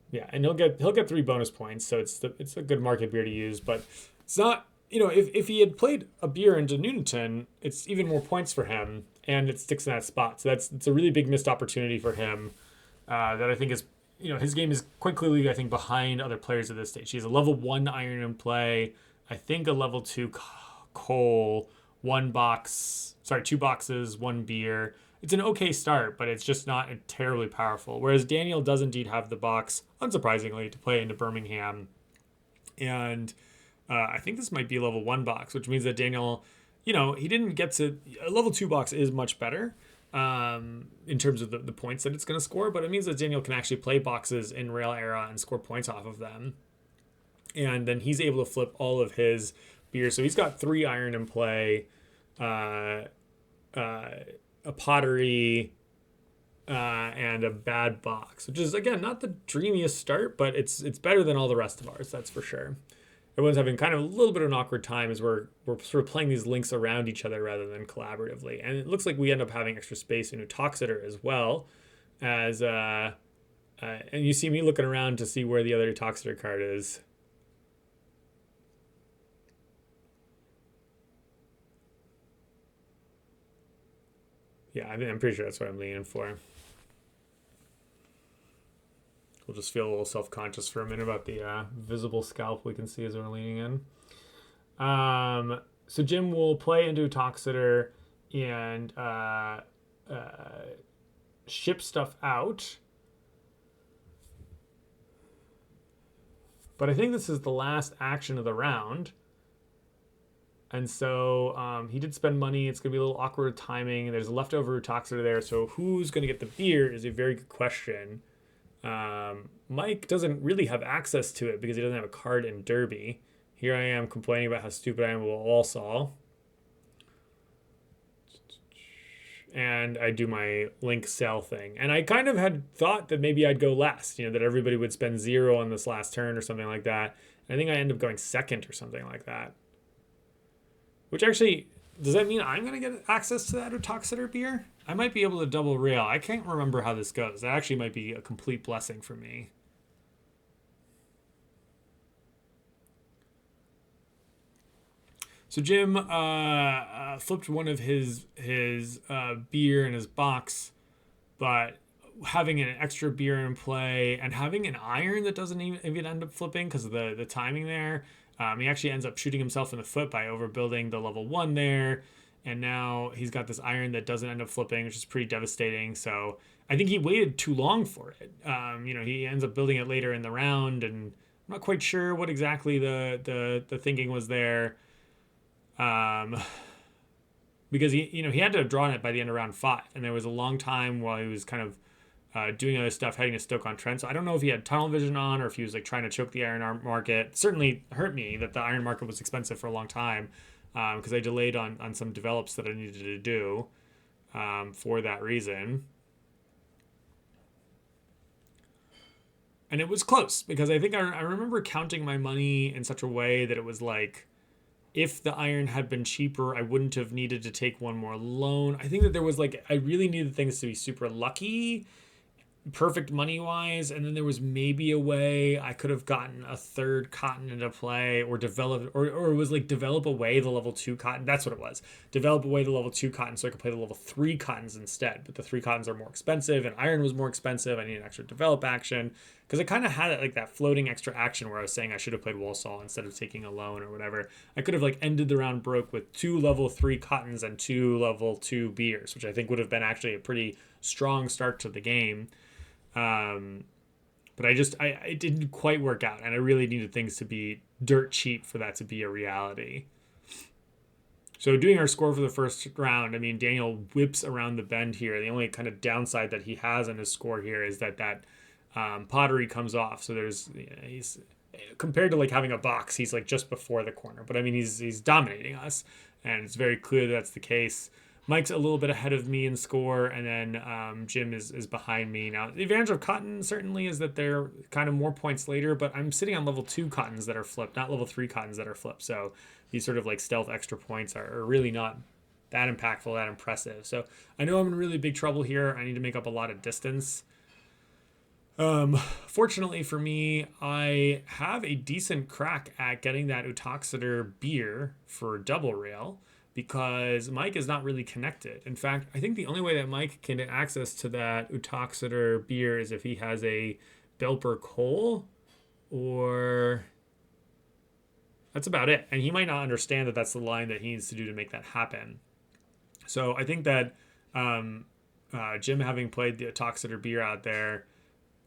Yeah, and he'll get 3 bonus points, so it's a good market beer to use, but it's not. You know, if he had played a beer into Nuneaton, it's even more points for him, and it sticks in that spot. So it's a really big missed opportunity for him that I think is, you know, his game is quite clearly, I think, behind other players at this stage. He has a level 1 iron in play, I think a level 2 coal, 2 boxes, 1 beer. It's an okay start, but it's just not terribly powerful. Whereas Daniel does indeed have the box, unsurprisingly, to play into Birmingham, and I think this might be a level 1 box, which means that Daniel, you know, he didn't get to a level 2 box is much better. in terms of the points that it's going to score, but it means that Daniel can actually play boxes in Rail Era and score points off of them. And then he's able to flip all of his beers. So he's got 3 iron in play, a pottery, and a bad box, which is, again, not the dreamiest start, but it's better than all the rest of ours, that's for sure. Everyone's having kind of a little bit of an awkward time as we're sort of playing these links around each other rather than collaboratively. And it looks like we end up having extra space in Utoxeter as well, as and you see me looking around to see where the other Utoxeter card is. Yeah, I'm pretty sure that's what I'm leaning for. We'll just feel a little self-conscious for a minute about the visible scalp we can see as we're leaning in. So Jim will play into Utoxeter and ship stuff out. But I think this is the last action of the round. And so he did spend money. It's going to be a little awkward timing. There's a leftover Utoxeter there. So who's going to get the beer is a very good question. Mike doesn't really have access to it because he doesn't have a card in Derby. Here I am complaining about how stupid I am with Walsall. And I do my link sell thing. And I kind of had thought that maybe I'd go last, that everybody would spend 0 on this last turn or something like that. And I think I end up going second or something like that. Which actually, does that mean I'm going to get access to that Utoxeter beer? I might be able to double rail. I can't remember how this goes. That actually might be a complete blessing for me. So Jim flipped one of his beer in his box, but having an extra beer in play and having an iron that doesn't even end up flipping because of the timing there, he actually ends up shooting himself in the foot by overbuilding the level 1 there. And now he's got this iron that doesn't end up flipping, which is pretty devastating. So I think he waited too long for it. He ends up building it later in the round, and I'm not quite sure what exactly the thinking was there. Because he had to have drawn it by the end of round 5, and there was a long time while he was kind of doing other stuff, heading to Stoke-on-Trent. So I don't know if he had tunnel vision on or if he was like trying to choke the iron market. It certainly hurt me that the iron market was expensive for a long time, because I delayed on some develops that I needed to do for that reason. And it was close because I think I remember counting my money in such a way that it was like, if the iron had been cheaper, I wouldn't have needed to take one more loan. I think that there was I really needed things to be super lucky, perfect money-wise, and then there was maybe a way I could have gotten a 3rd cotton into play or develop, or it was develop away the level 2 cotton. That's what it was. Develop away the level 2 cotton so I could play the level 3 cottons instead. But the 3 cottons are more expensive, and iron was more expensive. I need an extra develop action. Because I kind of had it that floating extra action where I was saying I should have played Walsall instead of taking a loan or whatever. I could have ended the round broke with 2 level 3 cottons and 2 level 2 beers, which I think would have been actually a pretty strong start to the game. But it didn't quite work out, and I really needed things to be dirt cheap for that to be a reality. So doing our score for the first round, Daniel whips around the bend here. The only kind of downside that he has on his score here is that pottery comes off. So he's compared to having a box, he's just before the corner. But he's dominating us, and it's very clear that's the case. Mike's a little bit ahead of me in score, and then Jim is behind me. Now, the advantage of cotton certainly is that they're kind of more points later, but I'm sitting on level 2 cottons that are flipped, not level 3 cottons that are flipped. So these sort of stealth extra points are really not that impactful, that impressive. So I know I'm in really big trouble here. I need to make up a lot of distance. Fortunately for me, I have a decent crack at getting that Utoxeter beer for double rail, because Mike is not really connected. In fact, I think the only way that Mike can get access to that Utoxeter beer is if he has a Belper coal, or that's about it. And he might not understand that that's the line that he needs to do to make that happen. So I think that Jim having played the Utoxeter beer out there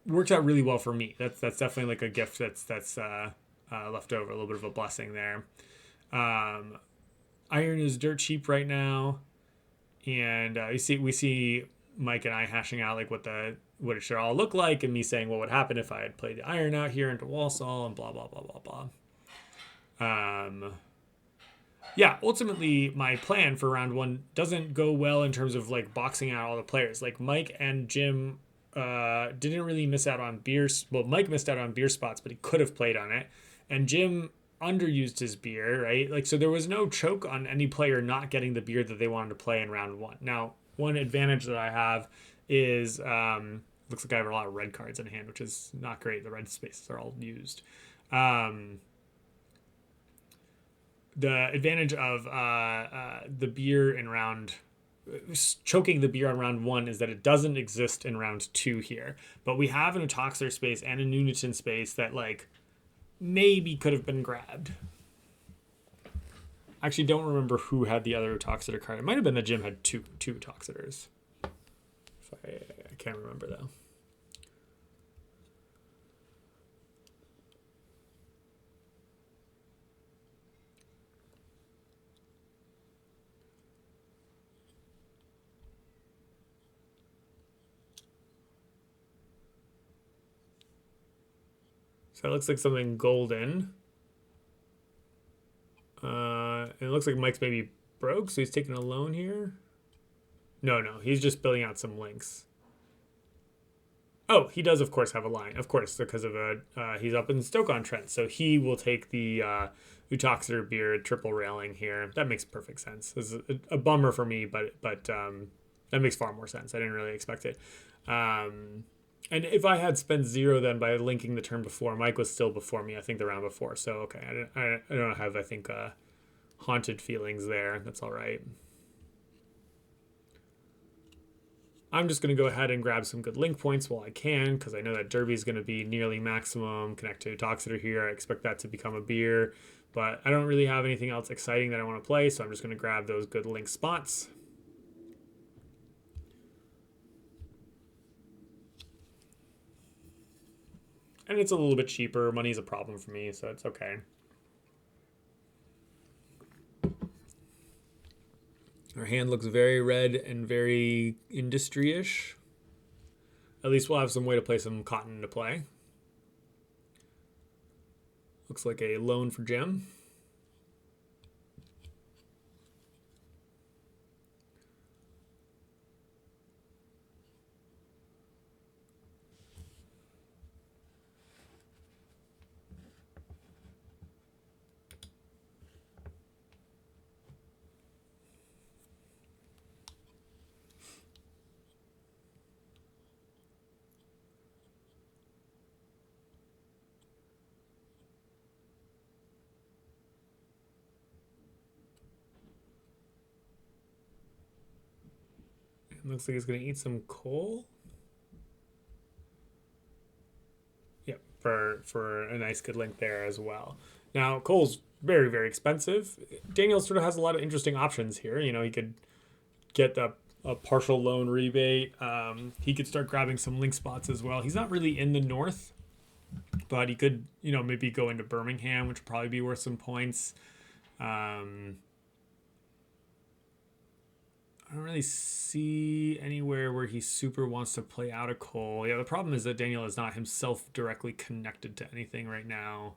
worked out really well for me. That's definitely a gift that's left over, a little bit of a blessing there. Iron is dirt cheap right now, And we see Mike and I hashing out like what it should all look like, and me saying what would happen if I had played the iron out here into Walsall and blah blah blah blah blah. Yeah, ultimately my plan for round one doesn't go well in terms of like boxing out all the players. Like Mike and Jim didn't really miss out on beers. Well, Mike missed out on beer spots, but he could have played on it, and Jim underused his beer, right? Like, so there was no choke on any player not getting the beer that they wanted to play in round one. Now, one advantage that I have is looks like I have a lot of red cards in hand, which is not great. The red spaces are all used. The advantage of the beer in round choking the beer on round one is that it doesn't exist in round two here, but we have an Atoxer space and a Nuneaton space that like maybe could have been grabbed. I actually don't remember who had the other Atoxeter card. It might have been that Jim had two Atoxeters. I can't remember though. So it looks like something golden. It looks like Mike's maybe broke, so he's taking a loan here. No, he's just building out some links. Oh, he does, of course, have a line. Of course, because of he's up in Stoke-on-Trent, so he will take the Atoxeter beer triple railing here. That makes perfect sense. This is a bummer for me, but that makes far more sense. I didn't really expect it. And if I had spent 0 then by linking the turn before, Mike was still before me, I think the round before. So, okay, I don't have, I think, haunted feelings there. That's all right. I'm just going to go ahead and grab some good link points while I can, because I know that Derby is going to be nearly maximum. Connect to Toxeter here. I expect that to become a beer, but I don't really have anything else exciting that I want to play, so I'm just going to grab those good link spots. And it's a little bit cheaper. Money's a problem for me, so it's okay. Our hand looks very red and very industry-ish. At least we'll have some way to play some cotton to play. Looks like a loan for Jim. Looks like he's going to eat some coal. Yep, for a nice good link there as well. Now, coal's very, very expensive. Daniel sort of has a lot of interesting options here. You know, he could get a partial loan rebate. He could start grabbing some link spots as well. He's not really in the north, but he could, you know, maybe go into Birmingham, which would probably be worth some points. I don't really see anywhere where he super wants to play out a coal. Yeah, the problem is that Daniel is not himself directly connected to anything right now.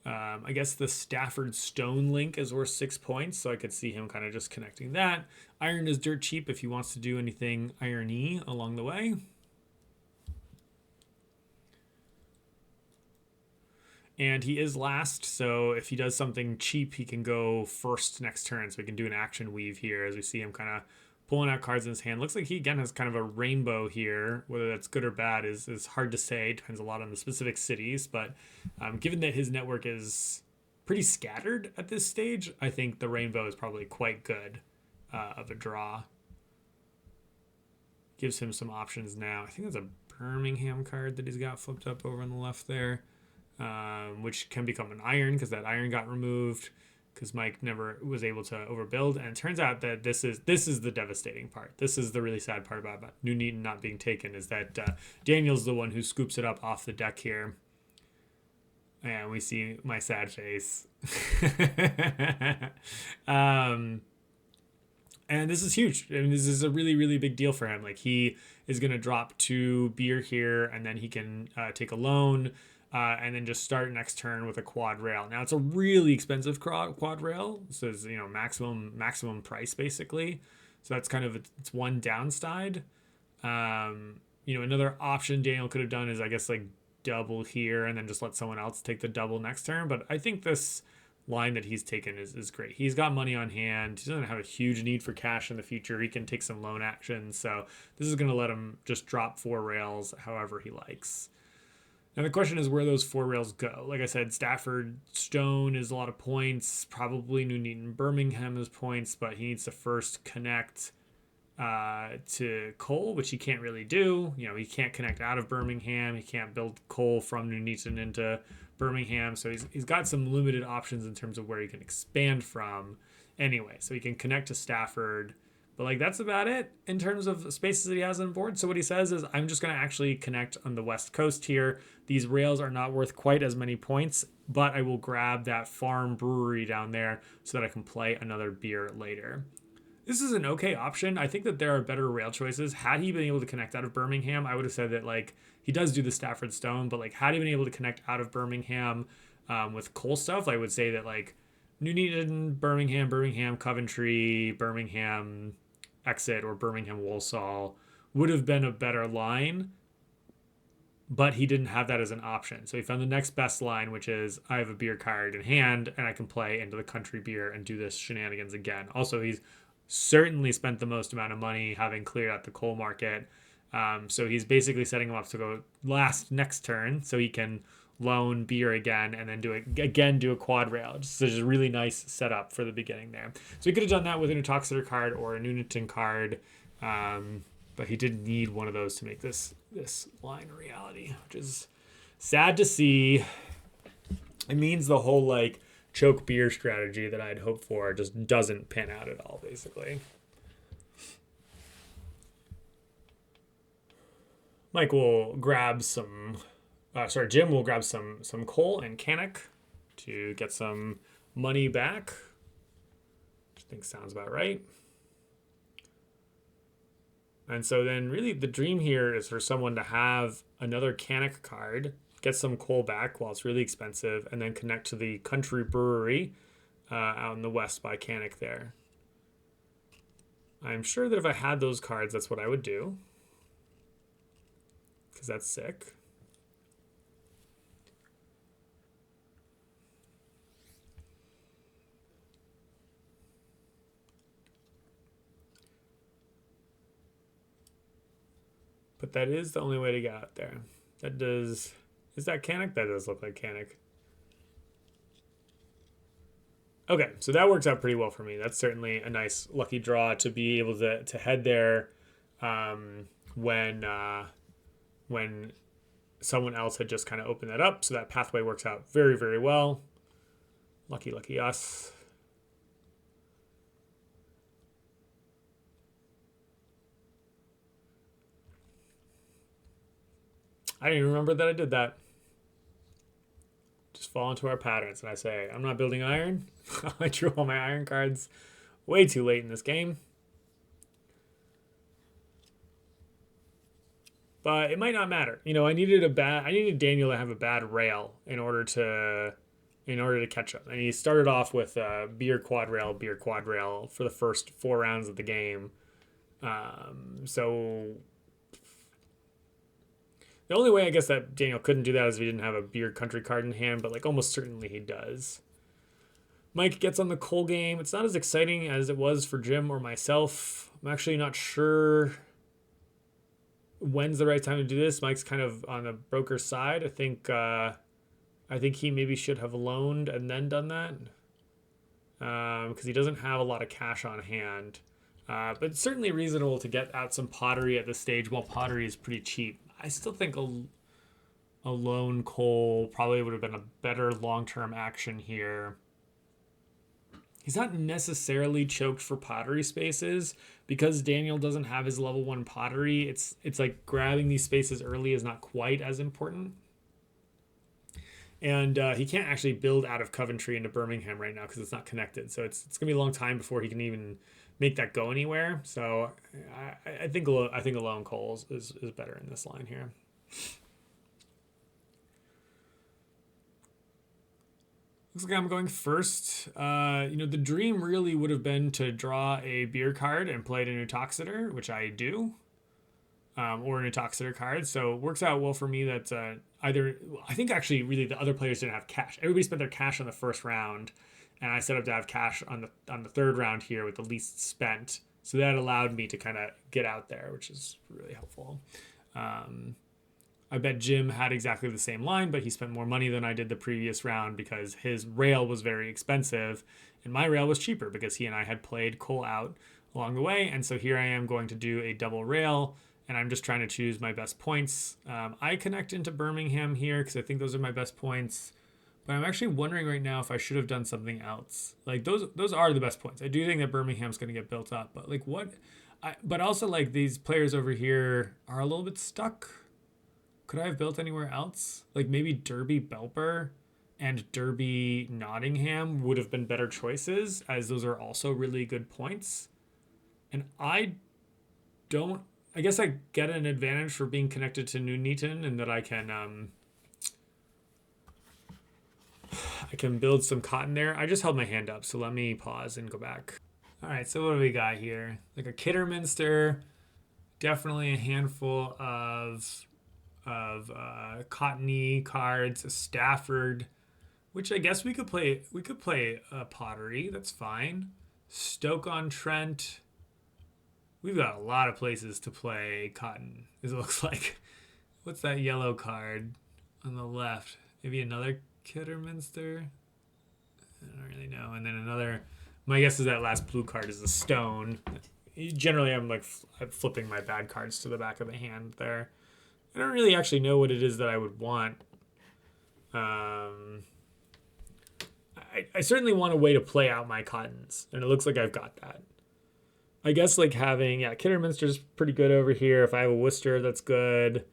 I guess the Stafford Stone link is worth 6 points, so I could see him kind of just connecting that. Iron is dirt cheap if he wants to do anything irony along the way. And he is last, so if he does something cheap, he can go first next turn. So we can do an action weave here as we see him kind of pulling out cards in his hand. Looks like he, again, has kind of a rainbow here. Whether that's good or bad is hard to say. Depends a lot on the specific cities. But given that his network is pretty scattered at this stage, I think the rainbow is probably quite good of a draw. Gives him some options now. I think that's a Birmingham card that he's got flipped up over on the left there. Which can become an iron because that iron got removed because Mike never was able to overbuild. And it turns out that this is the devastating part. This is the really sad part about Nuneaton not being taken, is that Daniel's the one who scoops it up off the deck here. And we see my sad face. And And this is huge. I mean, this is a really, really big deal for him. Like, he is going to drop 2 beer here, and then he can take a loan, and then just start next turn with a quad rail. Now, it's a really expensive quad rail. So it's, maximum price, basically. So that's kind of it's one downside. Another option Daniel could have done is, I guess, like double here and then just let someone else take the double next turn. But I think this line that he's taken is great. He's got money on hand. He doesn't have a huge need for cash in the future. He can take some loan actions. So this is going to let him just drop 4 rails however he likes. Now the question is where those 4 rails go. Like I said, Stafford Stone is a lot of points. Probably New Neaton Birmingham is points, but he needs to first connect to Cole, which he can't really do. He can't connect out of Birmingham. He can't build Cole from New Neaton into Birmingham. So he's got some limited options in terms of where he can expand from anyway. So he can connect to Stafford. But like that's about it in terms of spaces that he has on board. So what he says is, I'm just going to actually connect on the west coast here. These rails are not worth quite as many points, but I will grab that farm brewery down there so that I can play another beer later. This is an okay option. I think that there are better rail choices. Had he been able to connect out of Birmingham, I would have said that like he does do the Stafford Stone, but like had he been able to connect out of Birmingham with Cole stuff, I would say that like New Neaton, Birmingham, Coventry, Birmingham Exit, or Birmingham Walsall would have been a better line, but he didn't have that as an option. So he found the next best line, which is I have a beer card in hand and I can play into the country beer and do this shenanigans again. Also, he's certainly spent the most amount of money having cleared out the coal market. So he's basically setting him up to go next turn so he can loan beer again and then do a quad rail. Just a really nice setup for the beginning there. So he could have done that with a Nutoxeter card or a Nuneaton card, but he didn't need one of those to make this line a reality, which is sad to see. It means the whole like choke beer strategy that I'd hoped for just doesn't pan out at all, basically. Jim will grab some coal and Canuck to get some money back, which I think sounds about right. And so then really the dream here is for someone to have another Canuck card, get some coal back while it's really expensive, and then connect to the country brewery out in the west by Canuck there. I'm sure that if I had those cards, that's what I would do, because that's sick. But that is the only way to get out there. Is that Canuck? That does look like Canuck. Okay, so that works out pretty well for me. That's certainly a nice lucky draw to be able to head there when someone else had just kind of opened that up. So that pathway works out very, very well. Lucky us. I didn't even remember that I did that. Just fall into our patterns, and I say, I'm not building iron. I drew all my iron cards way too late in this game. But it might not matter. I needed Daniel to have a bad rail in order to catch up. And he started off with beer quad rail for the first 4 rounds of the game. So the only way I guess that Daniel couldn't do that is if he didn't have a beer country card in hand, but like almost certainly he does. Mike gets on the coal game. It's not as exciting as it was for Jim or myself. I'm actually not sure when's the right time to do this. Mike's kind of on the broker's side. I think he maybe should have loaned and then done that because he doesn't have a lot of cash on hand. But it's certainly reasonable to get out some pottery at this stage while pottery is pretty cheap. I still think a lone coal probably would have been a better long-term action here. He's not necessarily choked for pottery spaces because Daniel doesn't have his level 1 pottery. It's like grabbing these spaces early is not quite as important. And he can't actually build out of Coventry into Birmingham right now because it's not connected. So it's going to be a long time before he can even make that go anywhere. So I think a lone coal is better in this line here. Looks like I'm going first. The dream really would have been to draw a beer card and play it in Utoxeter, which I do, or an Utoxeter card. So it works out well for me that either, I think actually really the other players didn't have cash. Everybody spent their cash on the first round, and I set up to have cash on the third round here with the least spent. So that allowed me to kind of get out there, which is really helpful. I bet Jim had exactly the same line, but he spent more money than I did the previous round because his rail was very expensive and my rail was cheaper because he and I had played coal out along the way. And so here I am going to do a double rail, and I'm just trying to choose my best points. I connect into Birmingham here because I think those are my best points. But I'm actually wondering right now if I should have done something else. Like those are the best points. I do think that Birmingham's going to get built up, but like what? But also like these players over here are a little bit stuck. Could I have built anywhere else? Like maybe Derby Belper and Derby Nottingham would have been better choices, as those are also really good points. And I guess I get an advantage for being connected to Nuneaton in that I can build some cotton there. I just held my hand up, so let me pause and go back. All right, so what do we got here? Like a Kidderminster, definitely a handful of cottony cards, a Stafford, which I guess we could play. We could play Pottery. That's fine. Stoke-on-Trent. We've got a lot of places to play cotton, as it looks like. What's that yellow card on the left? Maybe another Kidderminster? I don't really know. And then another, my guess is that last blue card is a stone. Generally, I'm flipping my bad cards to the back of the hand there. I don't really actually know what it is that I would want. I certainly want a way to play out my cottons, and it looks like I've got that. I guess like having, Kidderminster's pretty good over here. If I have a Worcester, that's good.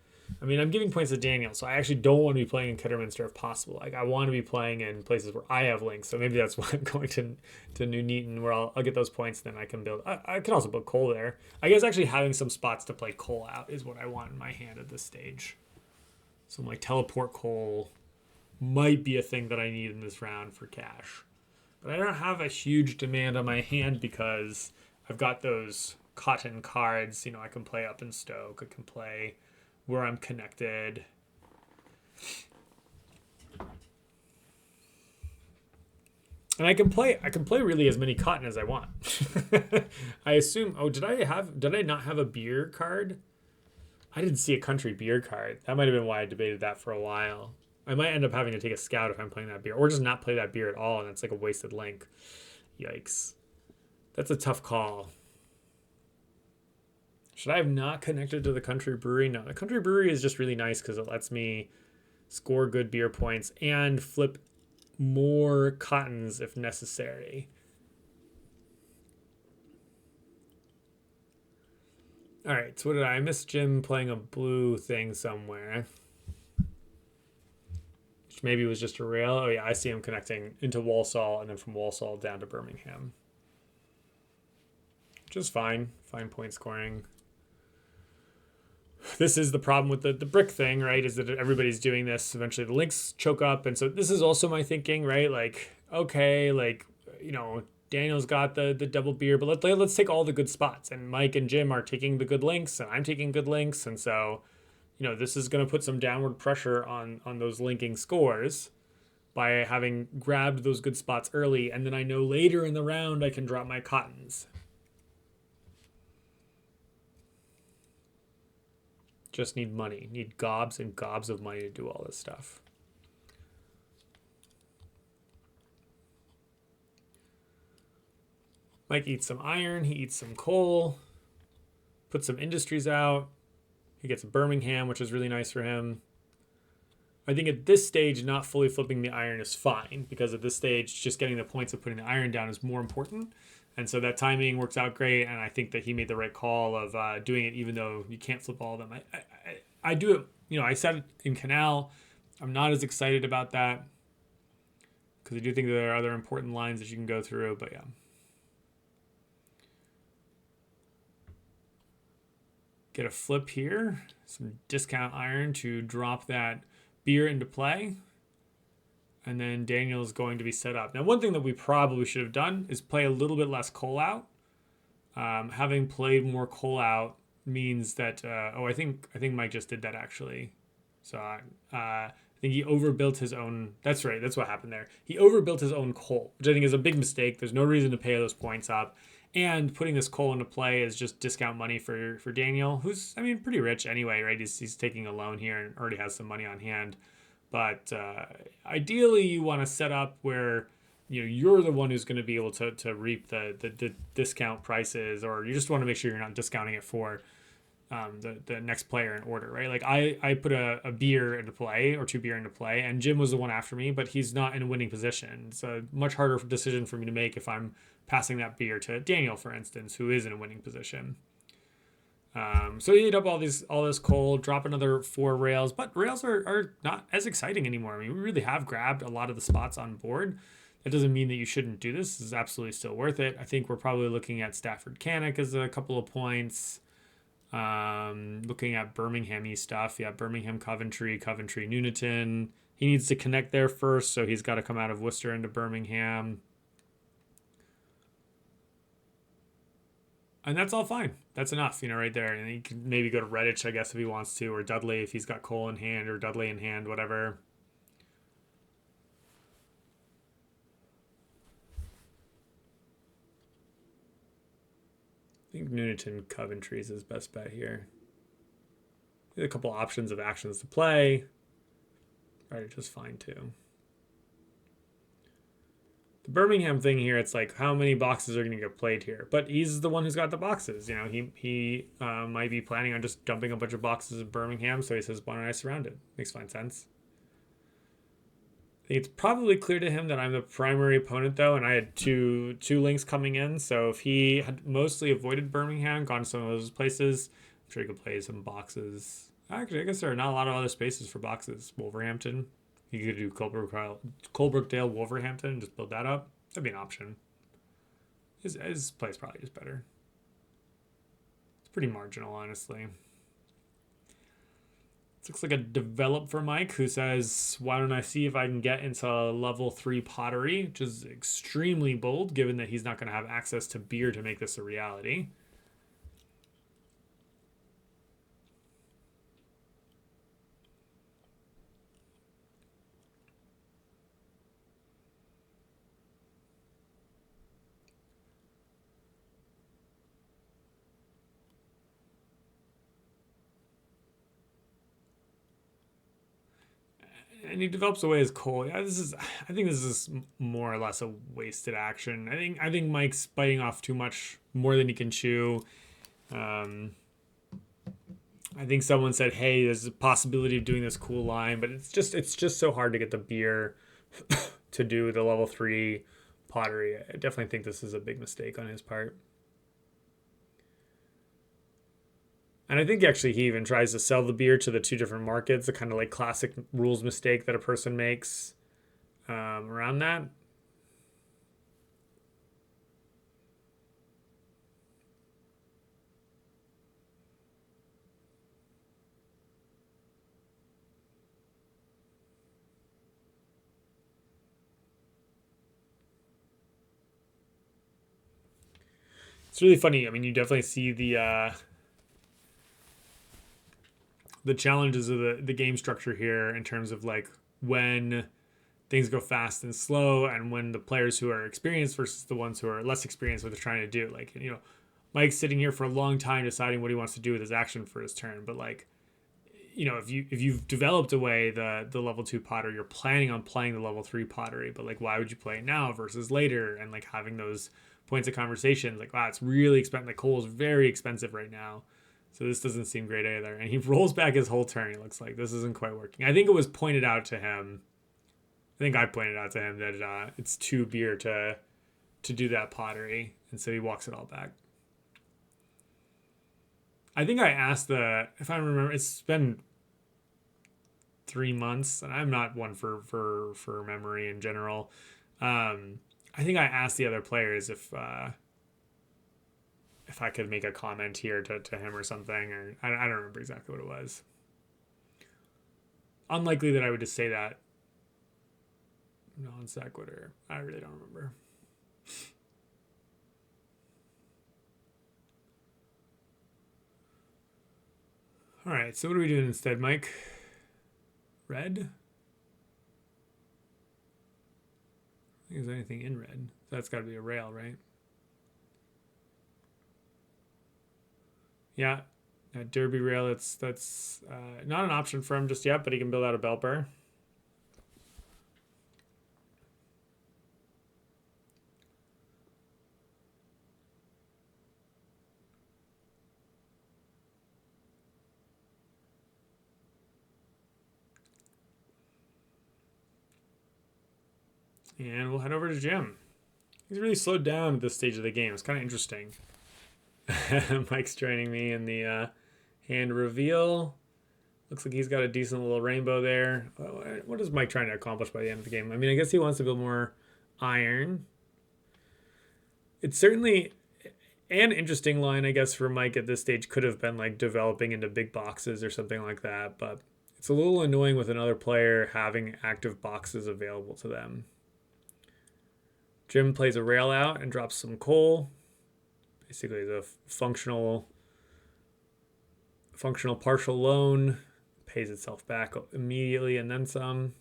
I mean, I'm giving points to Daniel, so I actually don't want to be playing in Kidderminster if possible. Like, I want to be playing in places where I have links, so maybe that's why I'm going to Nuneaton, where I'll get those points, then I can build. I can also build coal there. I guess actually having some spots to play coal out is what I want in my hand at this stage. So like teleport coal might be a thing that I need in this round for cash. But I don't have a huge demand on my hand because I've got those cotton cards. I can play up in Stoke. I can play where I'm connected. And I can play really as many cotton as I want. I assume, did I not have a beer card? I didn't see a country beer card. That might have been why I debated that for a while. I might end up having to take a scout if I'm playing that beer, or just not play that beer at all, and it's like a wasted link. Yikes. That's a tough call. Should I have not connected to the country brewery? No, the country brewery is just really nice because it lets me score good beer points and flip more cottons if necessary. All right, so what did I miss? Jim playing a blue thing somewhere, which maybe was just a rail. Oh yeah, I see him connecting into Walsall and then from Walsall down to Birmingham, which is fine. Fine point scoring. This is the problem with the brick thing, right? Is that everybody's doing this. Eventually the links choke up. And so this is also my thinking, right? Like, okay, like, Daniel's got the double beer, but let's take all the good spots. And Mike and Jim are taking the good links, and I'm taking good links. And so, this is going to put some downward pressure on those linking scores by having grabbed those good spots early. And then I know later in the round I can drop my cottons. Just need money. Need gobs and gobs of money to do all this stuff. Mike eats some iron. He eats some coal. Puts some industries out. He gets Birmingham, which is really nice for him. I think at this stage, not fully flipping the iron is fine, because at this stage, just getting the points of putting the iron down is more important. And so that timing works out great, and I think that he made the right call of doing it even though you can't flip all of them. I do it, I said it in Canal. I'm not as excited about that because I do think there are other important lines that you can go through, but yeah. get a flip here. Some discount iron to drop that beer into play. And then Daniel's going to be set up. Now, one thing that we probably should have done is play a little bit less coal out. Having played more coal out means that I think Mike just did that actually. So I think he overbuilt his own. That's right. That's what happened there. He overbuilt his own coal, which I think is a big mistake. There's no reason to pay those points up. And putting this coal into play is just discount money for Daniel, who's, I mean, pretty rich anyway, right? He's taking a loan here and already has some money on hand. But ideally, you want to set up where you're the one who's going to be able to reap the discount prices, or you just want to make sure you're not discounting it for the next player in order, right? Like I put a beer into play or 2 beer into play, and Jim was the one after me, but he's not in a winning position. It's a much harder decision for me to make if I'm passing that beer to Daniel, for instance, who is in a winning position. So you eat up all this coal, drop another 4 rails, but rails are not as exciting anymore. I mean, we really have grabbed a lot of the spots on board. That doesn't mean that you shouldn't do this. This is absolutely still worth it. I think we're probably looking at Stafford Cannock as a couple of points. Looking at Birmingham-y stuff. Yeah, Birmingham, Coventry, Nuneaton. He needs to connect there first, so he's got to come out of Worcester into Birmingham. And that's all fine. That's enough, right there. And he can maybe go to Redditch, I guess, if he wants to, or Dudley if he's got coal in hand, or Dudley in hand, whatever. I think Nuneaton Coventry is his best bet here. There's a couple options of actions to play. Redditch is fine too. The Birmingham thing here, it's like how many boxes are going to get played here? But he's the one who's got the boxes. He might be planning on just dumping a bunch of boxes of Birmingham, so he says, why don't I surround it? Makes fine sense. I think it's probably clear to him that I'm the primary opponent, though, and I had two links coming in. So if he had mostly avoided Birmingham, gone to some of those places, I'm sure he could play some boxes. Actually, I guess there are not a lot of other spaces for boxes. Wolverhampton. You could do Colebrookdale, Wolverhampton, and just build that up. That'd be an option. His play is probably just better. It's pretty marginal, honestly. This looks like a develop for Mike, who says, why don't I see if I can get into level 3 pottery, which is extremely bold, given that he's not going to have access to beer to make this a reality. And he develops away his coal. Yeah, I think this is more or less a wasted action. I think Mike's biting off too much, more than he can chew. I think someone said, hey, there's a possibility of doing this cool line, but it's just so hard to get the beer to do the level 3 pottery. I definitely think this is a big mistake on his part. And I think actually he even tries to sell the beer to the 2 different markets, a kind of like classic rules mistake that a person makes around that. It's really funny. I mean, you definitely see the challenges of the game structure here in terms of like when things go fast and slow, and when the players who are experienced versus the ones who are less experienced what they're trying to do. Like, Mike's sitting here for a long time deciding what he wants to do with his action for his turn, but like, if you've developed away the level 2 potter, you're planning on playing the level 3 pottery, but like, why would you play it now versus later? And like having those points of conversation, like, wow, it's really expensive. Like, coal is very expensive right now. So this doesn't seem great either. And he rolls back his whole turn. He looks like this isn't quite working. I think it was pointed out to him. I think I pointed out to him that it's 2 beer to do that pottery. And so he walks it all back. I think I asked if I remember, it's been 3 months, and I'm not one for memory in general. I think I asked the other players if if I could make a comment here to him or something, or I don't remember exactly what it was. Unlikely that I would just say that non sequitur. I really don't remember. All right, so what are we doing instead, Mike? Red? I think there's anything in red. So that's got to be a rail, right? Yeah, that derby rail. That's not an option for him just yet, but he can build out a belper. And we'll head over to Jim. He's really slowed down at this stage of the game. It's kind of interesting. Mike's joining me in the hand reveal. Looks like he's got a decent little rainbow there. What is Mike trying to accomplish by the end of the game? I mean, I guess he wants to build more iron. It's certainly an interesting line, I guess, for Mike at this stage could have been like developing into big boxes or something like that. But it's a little annoying with another player having active boxes available to them. Jim plays a rail out and drops some coal. Basically, the functional partial loan pays itself back immediately and then some.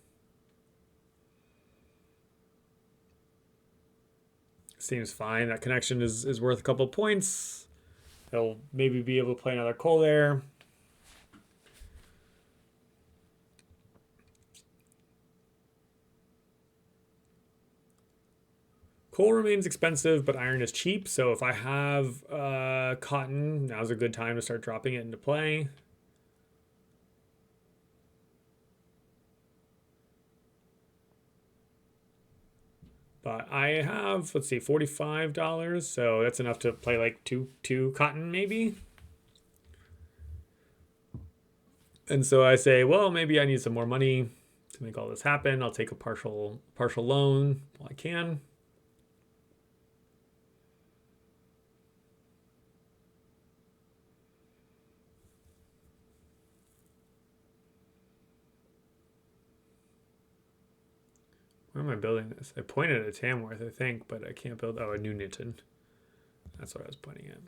Seems fine. That connection is worth a couple points. He'll maybe be able to play another coal there. Coal remains expensive, but iron is cheap. So if I have cotton, now's a good time to start dropping it into play. But I have, let's see, $45. So that's enough to play like two cotton maybe. And so I say, well, maybe I need some more money to make all this happen. I'll take a partial loan while I can. Where am I building this? I pointed at Tamworth, I think, but I can't build... Oh, a New Newton. That's what I was pointing at.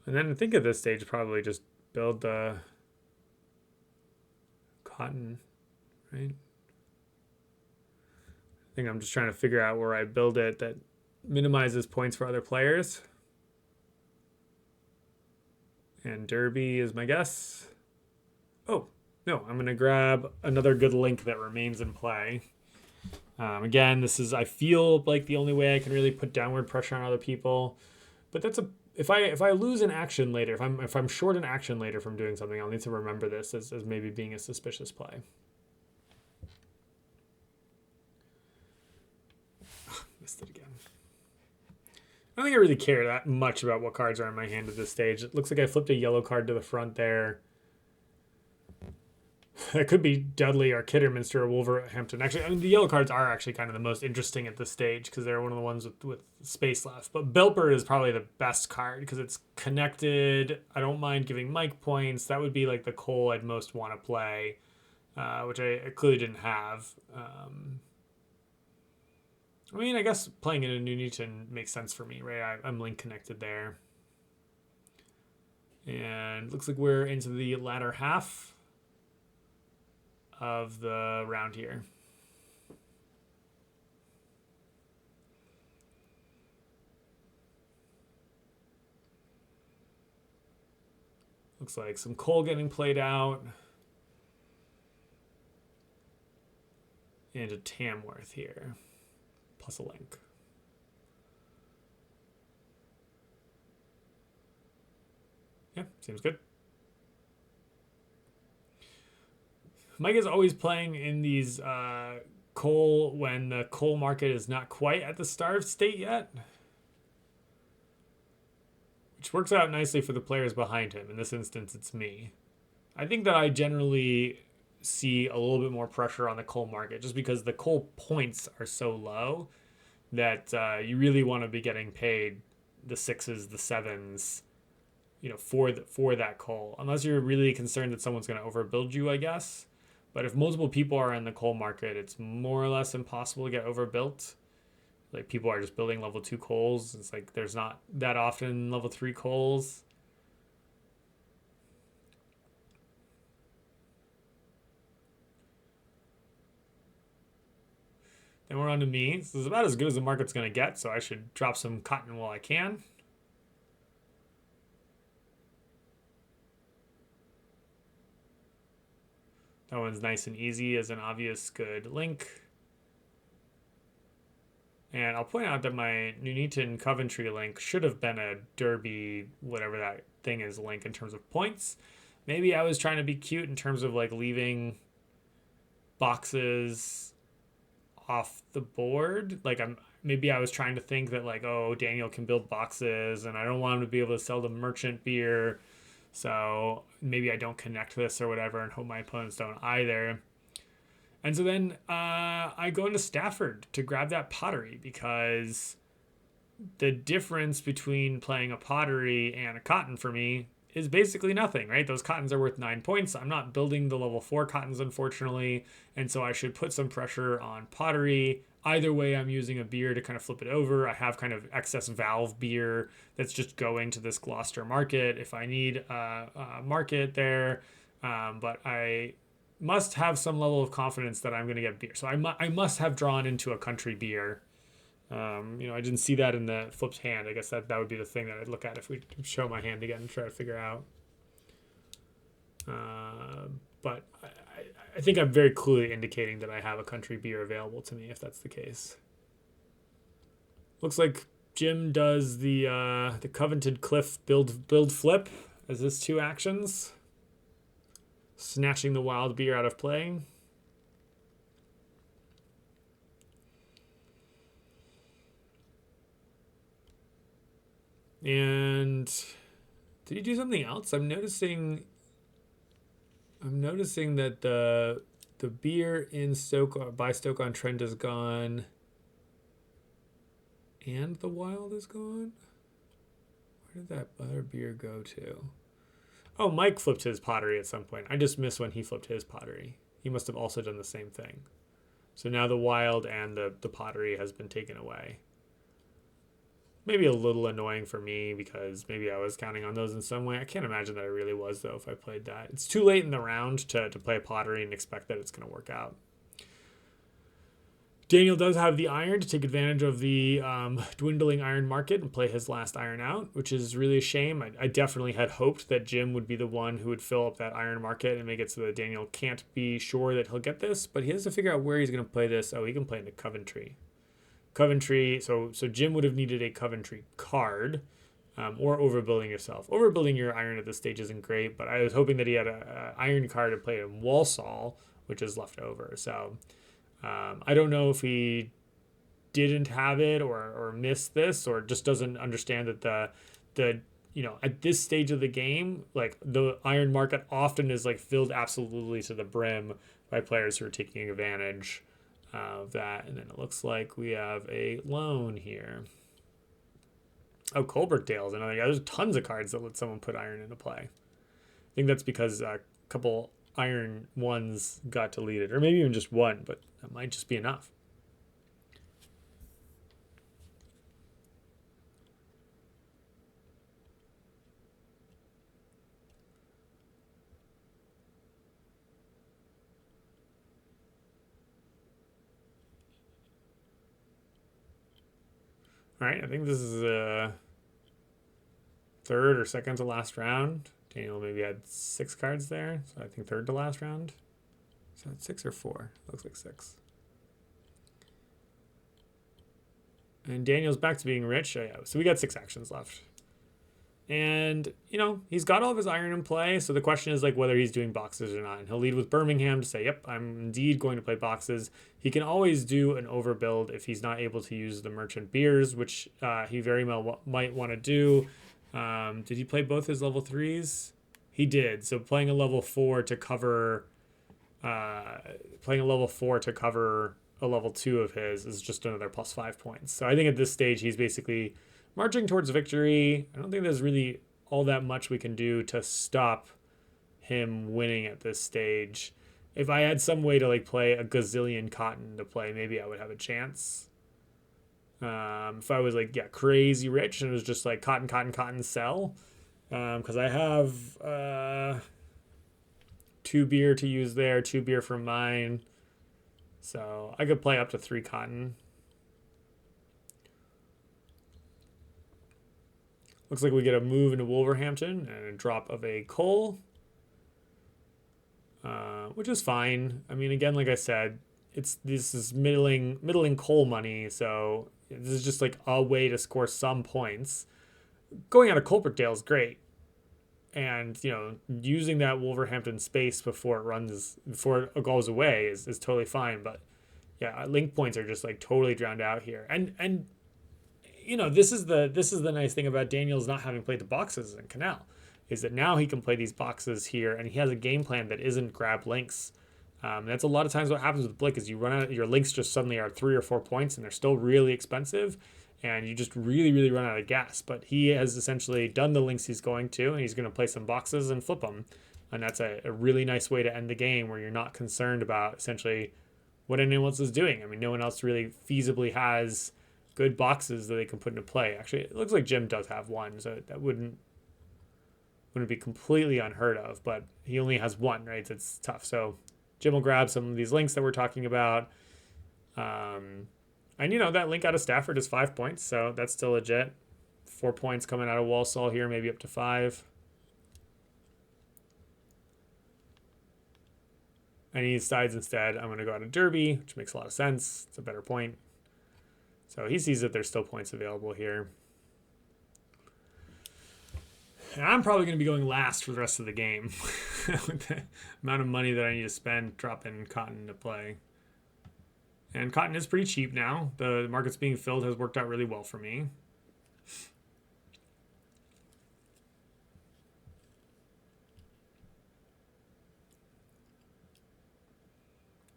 And then I think at this stage, probably just build the cotton, right? I think I'm just trying to figure out where I build it that minimizes points for other players. And Derby is my guess. Oh, no, I'm going to grab another good link that remains in play. Again, this is, I feel like the only way I can really put downward pressure on other people. But that's if I lose an action later, if I'm short an action later from doing something, I'll need to remember this as maybe being a suspicious play. Missed it again. I don't think I really care that much about what cards are in my hand at this stage. It looks like I flipped a yellow card to the front there. It could be Dudley or Kidderminster or Wolverhampton. Actually, I mean, the yellow cards are actually kind of the most interesting at this stage because they're one of the ones with space left. But Belper is probably the best card because it's connected. I don't mind giving Mike points. That would be like the coal I'd most want to play, which I clearly didn't have. I mean, I guess playing in a New Newton makes sense for me, right? I'm link connected there. And looks like we're into the latter half of the round here. Looks like some coal getting played out. And a Tamworth here. Plus a link. Yeah, seems good. Mike is always playing in these coal when the coal market is not quite at the starved state yet. Which works out nicely for the players behind him. In this instance, it's me. I think that I generally see a little bit more pressure on the coal market, just because the coal points are so low that you really want to be getting paid the sixes, the sevens, for that coal, unless you're really concerned that someone's going to overbuild you, I guess. But if multiple people are in the coal market, it's more or less impossible to get overbuilt. Like, people are just building level 2 coals. It's like there's not that often level 3 coals. Then we're on to me. This is about as good as the market's going to get, so I should drop some cotton while I can. That one's nice and easy as an obvious good link. And I'll point out that my Nuneaton Coventry link should have been a Derby, whatever that thing is, link in terms of points. Maybe I was trying to be cute in terms of like leaving boxes off the board. Like, maybe I was trying to think that like, oh, Daniel can build boxes and I don't want him to be able to sell the merchant beer. So maybe I don't connect this or whatever and hope my opponents don't either. And so then I go into Stafford to grab that pottery, because the difference between playing a pottery and a cotton for me is basically nothing, right? Those cottons are worth 9 points. I'm not building the level 4 cottons, unfortunately. And so I should put some pressure on pottery. Either way, I'm using a beer to kind of flip it over. I have kind of excess valve beer that's just going to this Gloucester market if I need a market there. But I must have some level of confidence that I'm going to get beer. So I must have drawn into a country beer. I didn't see that in the flipped hand. I guess that would be the thing that I'd look at if we show my hand again and try to figure out. But I think I'm very clearly indicating that I have a country beer available to me if that's the case. Looks like Jim does the Covenanted Cliff build flip as his 2 actions, snatching the wild beer out of play. And did he do something else? I'm noticing that the beer in Stoke-on-Trent is gone, and the wild is gone. Where did that other beer go to? Oh, Mike flipped his pottery at some point. I just missed when he flipped his pottery. He must have also done the same thing. So now the wild and the pottery has been taken away. Maybe a little annoying for me, because maybe I was counting on those in some way. I can't imagine that I really was, though, if I played that. It's too late in the round to play pottery and expect that it's going to work out. Daniel does have the iron to take advantage of the dwindling iron market and play his last iron out, which is really a shame. I definitely had hoped that Jim would be the one who would fill up that iron market and make it so that Daniel can't be sure that he'll get this, but he has to figure out where he's going to play this. Oh, he can play into Coventry. So Jim would have needed a Coventry card, or overbuilding yourself. Overbuilding your iron at this stage isn't great, but I was hoping that he had an iron card to play in Walsall, which is left over. So I don't know if he didn't have it or missed this, or just doesn't understand that the at this stage of the game, like, the iron market often is like filled absolutely to the brim by players who are taking advantage of that. And then it looks like we have a loan here. Oh, Colbertdale's another guy. There's tons of cards that let someone put iron into play. I think that's because a couple iron ones got deleted, or maybe even just one, but that might just be enough. All right, I think this is a third or second to last round. Daniel maybe had 6 cards there, so I think third to last round. Is that 6 or 4? Looks like 6. And Daniel's back to being rich. Oh, yeah. So we got 6 actions left. And, he's got all of his iron in play, so the question is, like, whether he's doing boxes or not. And he'll lead with Birmingham to say, yep, I'm indeed going to play boxes. He can always do an overbuild if he's not able to use the merchant beers, which he very well might want to do. Did he play both his level 3s? He did. So playing a level 4 to cover playing a level 4 to cover a level 2 of his is just another plus 5 points. So I think at this stage he's basically marching towards victory. I don't think there's really all that much we can do to stop him winning at this stage. If I had some way to like play a gazillion cotton to play, maybe I would have a chance. If I was like, yeah, crazy rich and it was just like cotton, cotton, cotton, sell. Because I have 2 beer to use there, 2 beer for mine. So I could play up to 3 cotton. Looks like we get a move into Wolverhampton and a drop of a coal, which is fine. I mean, again, like I said, this is middling coal money, so this is just like a way to score some points. Going out of Culpritdale is great, and using that Wolverhampton space before it goes away is totally fine. But yeah, link points are just like totally drowned out here, and this is the nice thing about Daniel's not having played the boxes in Canal, is that now he can play these boxes here, and he has a game plan that isn't grab links. That's a lot of times what happens with Blick is you run out, your links just suddenly are 3 or 4 points, and they're still really expensive, and you just really, really run out of gas. But he has essentially done the links he's going to, and he's going to play some boxes and flip them. And that's a really nice way to end the game where you're not concerned about essentially what anyone else is doing. I mean, no one else really feasibly has good boxes that they can put into play. Actually, it looks like Jim does have one, so that wouldn't be completely unheard of, but he only has one, right? So it's tough. So Jim will grab some of these links that we're talking about. And that link out of Stafford is 5 points, so that's still legit. 4 points coming out of Walsall here, maybe up to 5. And he decides instead, I'm going to go out of Derby, which makes a lot of sense. It's a better point. So he sees that there's still points available here. And I'm probably going to be going last for the rest of the game with the amount of money that I need to spend dropping cotton to play. And cotton is pretty cheap now. The markets being filled has worked out really well for me.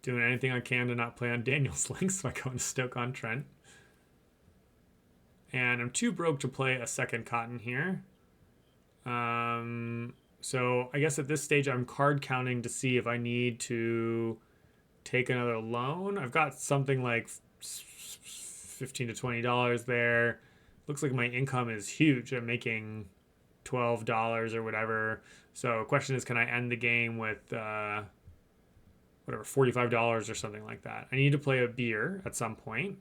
Doing anything I can to not play on Daniel's links by going to Stoke-on-Trent. And I'm too broke to play a second cotton here. So I guess at this stage I'm card counting to see if I need to take another loan. I've got something like $15 to $20 there. Looks like my income is huge. I'm making $12 or whatever. So the question is, can I end the game with $45 or something like that? I need to play a beer at some point.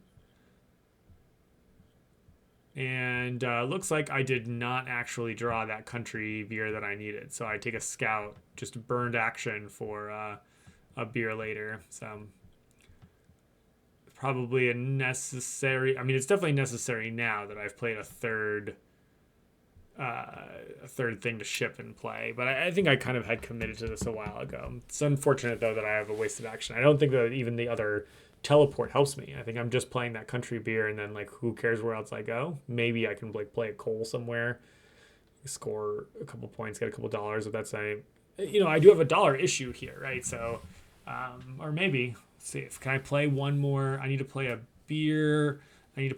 And looks like I did not actually draw that country beer that I needed. So I take a scout, just burned action for a beer later. So probably a necessary, I mean, it's definitely necessary now that I've played a third thing to ship and play. But I think I kind of had committed to this a while ago. It's unfortunate, though, that I have a wasted action. I don't think that even the other teleport helps me. I think I'm just playing that country beer, and then like who cares where else I go. Maybe I can like play a coal somewhere, score a couple points, get a couple dollars. If that's I do have a dollar issue here, right? So or maybe let's see if can I play one more. I need to play a beer. I'd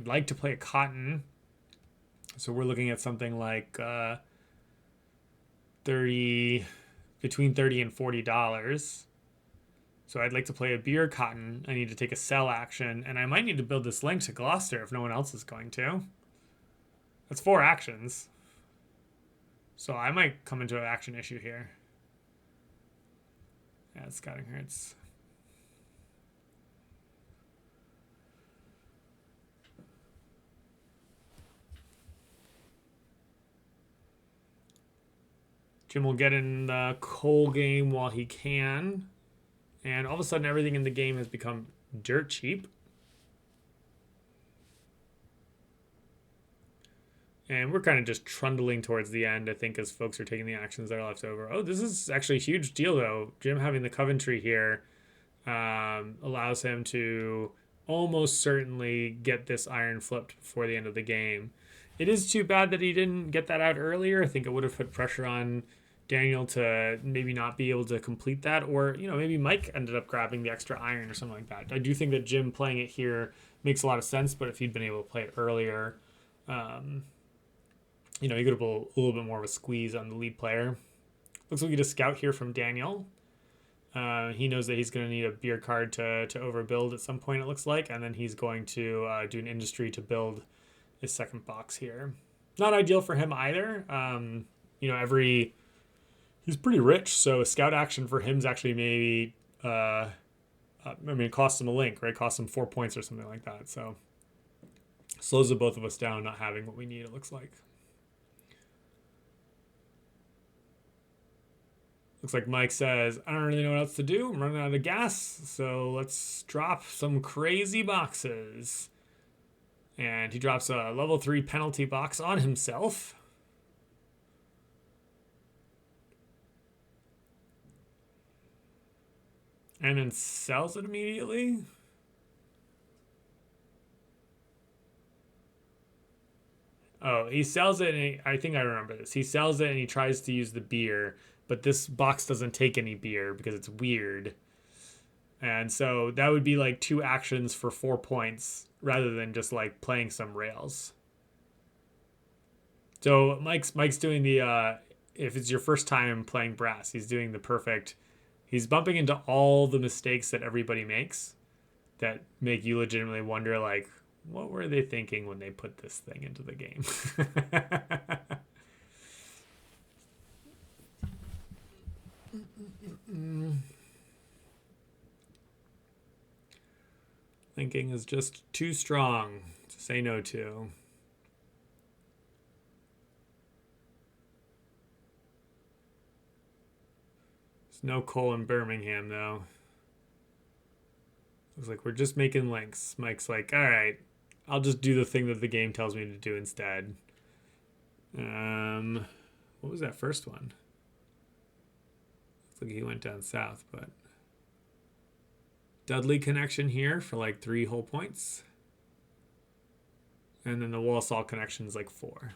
like to play a cotton. So we're looking at something like between $30 and $40. So I'd like to play a beer cotton. I need to take a sell action, and I might need to build this link to Gloucester if no one else is going to. That's 4 actions. So I might come into an action issue here. Yeah, scouting hurts. Jim will get in the coal game while he can. And all of a sudden, everything in the game has become dirt cheap. And we're kind of just trundling towards the end, I think, as folks are taking the actions that are left over. Oh, this is actually a huge deal, though. Jim having the Coventry here allows him to almost certainly get this iron flipped before the end of the game. It is too bad that he didn't get that out earlier. I think it would have put pressure on Daniel to maybe not be able to complete that, or maybe Mike ended up grabbing the extra iron or something like that. I do think that Jim playing it here makes a lot of sense, but if he'd been able to play it earlier, he could have a little bit more of a squeeze on the lead player. Looks like we get a scout here from Daniel. He knows that he's going to need a beer card to overbuild at some point, it looks like, and then he's going to do an industry to build his second box here. Not ideal for him either. He's pretty rich, so a scout action for him is actually maybe, it costs him a link, right? It costs him 4 points or something like that. So slows the both of us down not having what we need, it looks like. Looks like Mike says, I don't really know what else to do. I'm running out of gas, so let's drop some crazy boxes. And he drops a level 3 penalty box on himself. And then sells it immediately. Oh, he sells it, and I think I remember this. He sells it and he tries to use the beer, but this box doesn't take any beer because it's weird. And so that would be like 2 actions for 4 points rather than just like playing some rails. So Mike's doing the if it's your first time playing Brass, he's doing the perfect. He's bumping into all the mistakes that everybody makes that make you legitimately wonder, like, what were they thinking when they put this thing into the game? Thinking is just too strong to say no to. There's no coal in Birmingham, though. Looks like we're just making links. Mike's like, all right, I'll just do the thing that the game tells me to do instead. What was that first one? Looks like he went down south, but Dudley connection here for like 3 whole points. And then the Walsall connection is like 4.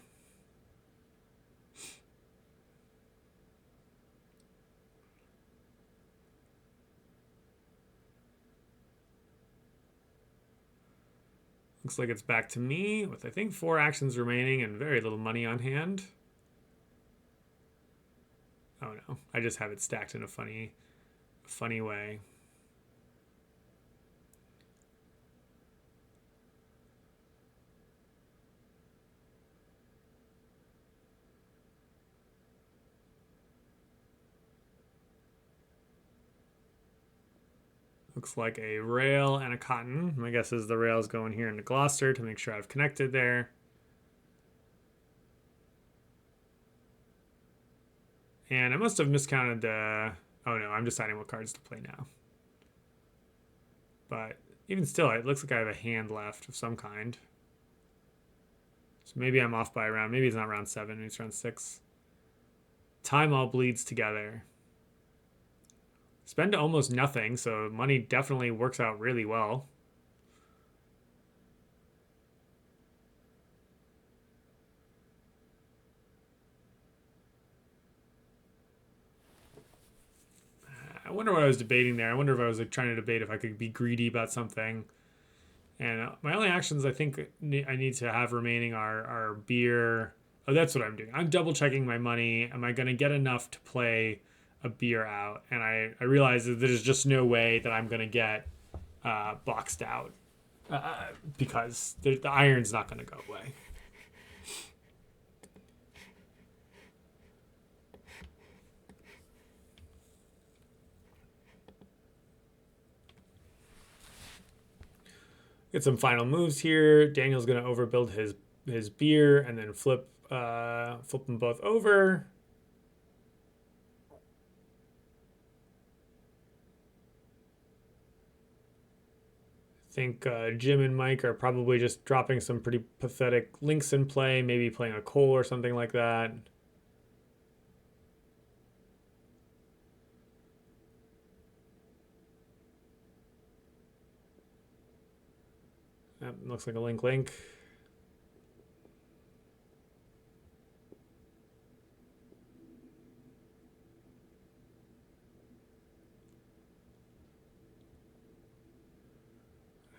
Looks like it's back to me with, I think, 4 actions remaining and very little money on hand. Oh no, I just have it stacked in a funny way. Looks like a rail and a cotton. My guess is the rail's going here into Gloucester to make sure I've connected there. And I must have miscounted the... Oh no, I'm deciding what cards to play now. But even still, it looks like I have a hand left of some kind. So maybe I'm off by a round. Maybe it's not round 7, maybe it's round 6. Time all bleeds together. Spend almost nothing, so money definitely works out really well. I wonder what I was debating there. I wonder if I was like trying to debate if I could be greedy about something. And my only actions I think I need to have remaining are beer. Oh, that's what I'm doing. I'm double checking my money. Am I going to get enough to play a beer out? And I realize that there's just no way that I'm going to get boxed out because the iron's not going to go away. Get some final moves here. Daniel's going to overbuild his beer and then flip them both over. I think Jim and Mike are probably just dropping some pretty pathetic links in play, maybe playing a coal or something like that. That looks like a link.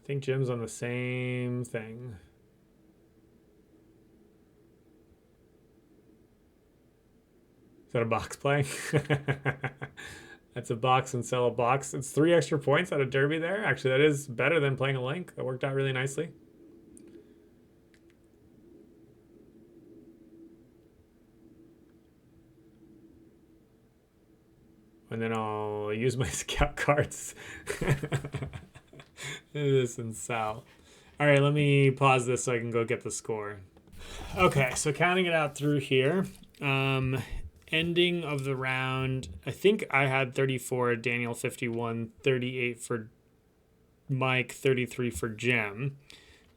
think Jim's on the same thing. Is that a box play? That's a box and sell a box. It's 3 extra points out of Derby there. Actually, that is better than playing a link. That worked out really nicely. And then I'll use my scout cards. This and Sal. All right, let me pause this so I can go get the score. Okay, so counting it out through here. Ending of the round, I think I had 34, Daniel 51, 38 for Mike, 33 for Jim.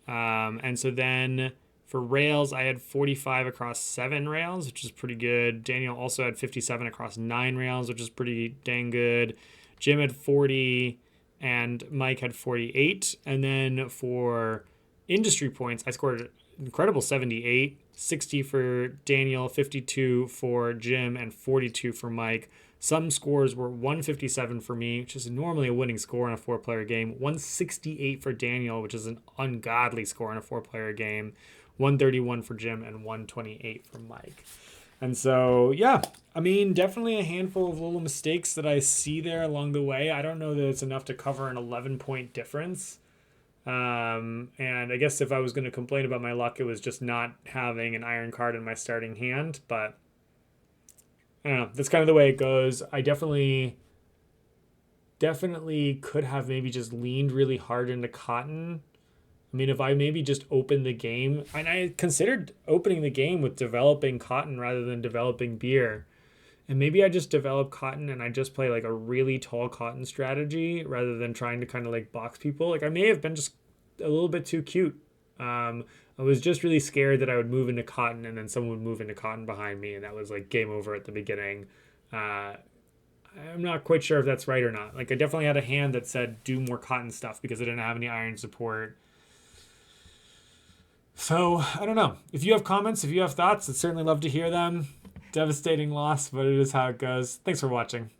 And so then for rails, I had 45 across 7 rails, which is pretty good. Daniel also had 57 across 9 rails, which is pretty dang good. Jim had 40 and Mike had 48. And then for industry points, I scored an incredible 78, 60 for Daniel, 52 for Jim, and 42 for Mike. Some scores were 157 for me, which is normally a winning score in a 4-player game. 168 for Daniel, which is an ungodly score in a 4-player game. 131 for Jim, and 128 for Mike. And so, yeah, I mean, definitely a handful of little mistakes that I see there along the way. I don't know that it's enough to cover an 11-point difference. And I guess if I was going to complain about my luck, it was just not having an iron card in my starting hand. But I don't know. That's kind of the way it goes. I definitely could have maybe just leaned really hard into cotton. I mean, if I maybe just opened the game, and I considered opening the game with developing cotton rather than developing beer. And maybe I just develop cotton and I just play like a really tall cotton strategy rather than trying to kind of like box people. Like I may have been just a little bit too cute. I was just really scared that I would move into cotton and then someone would move into cotton behind me. And that was like game over at the beginning. I'm not quite sure if that's right or not. Like I definitely had a hand that said do more cotton stuff because I didn't have any iron support. So I don't know. If you have comments, if you have thoughts, I'd certainly love to hear them. Devastating loss, but it is how it goes. Thanks for watching.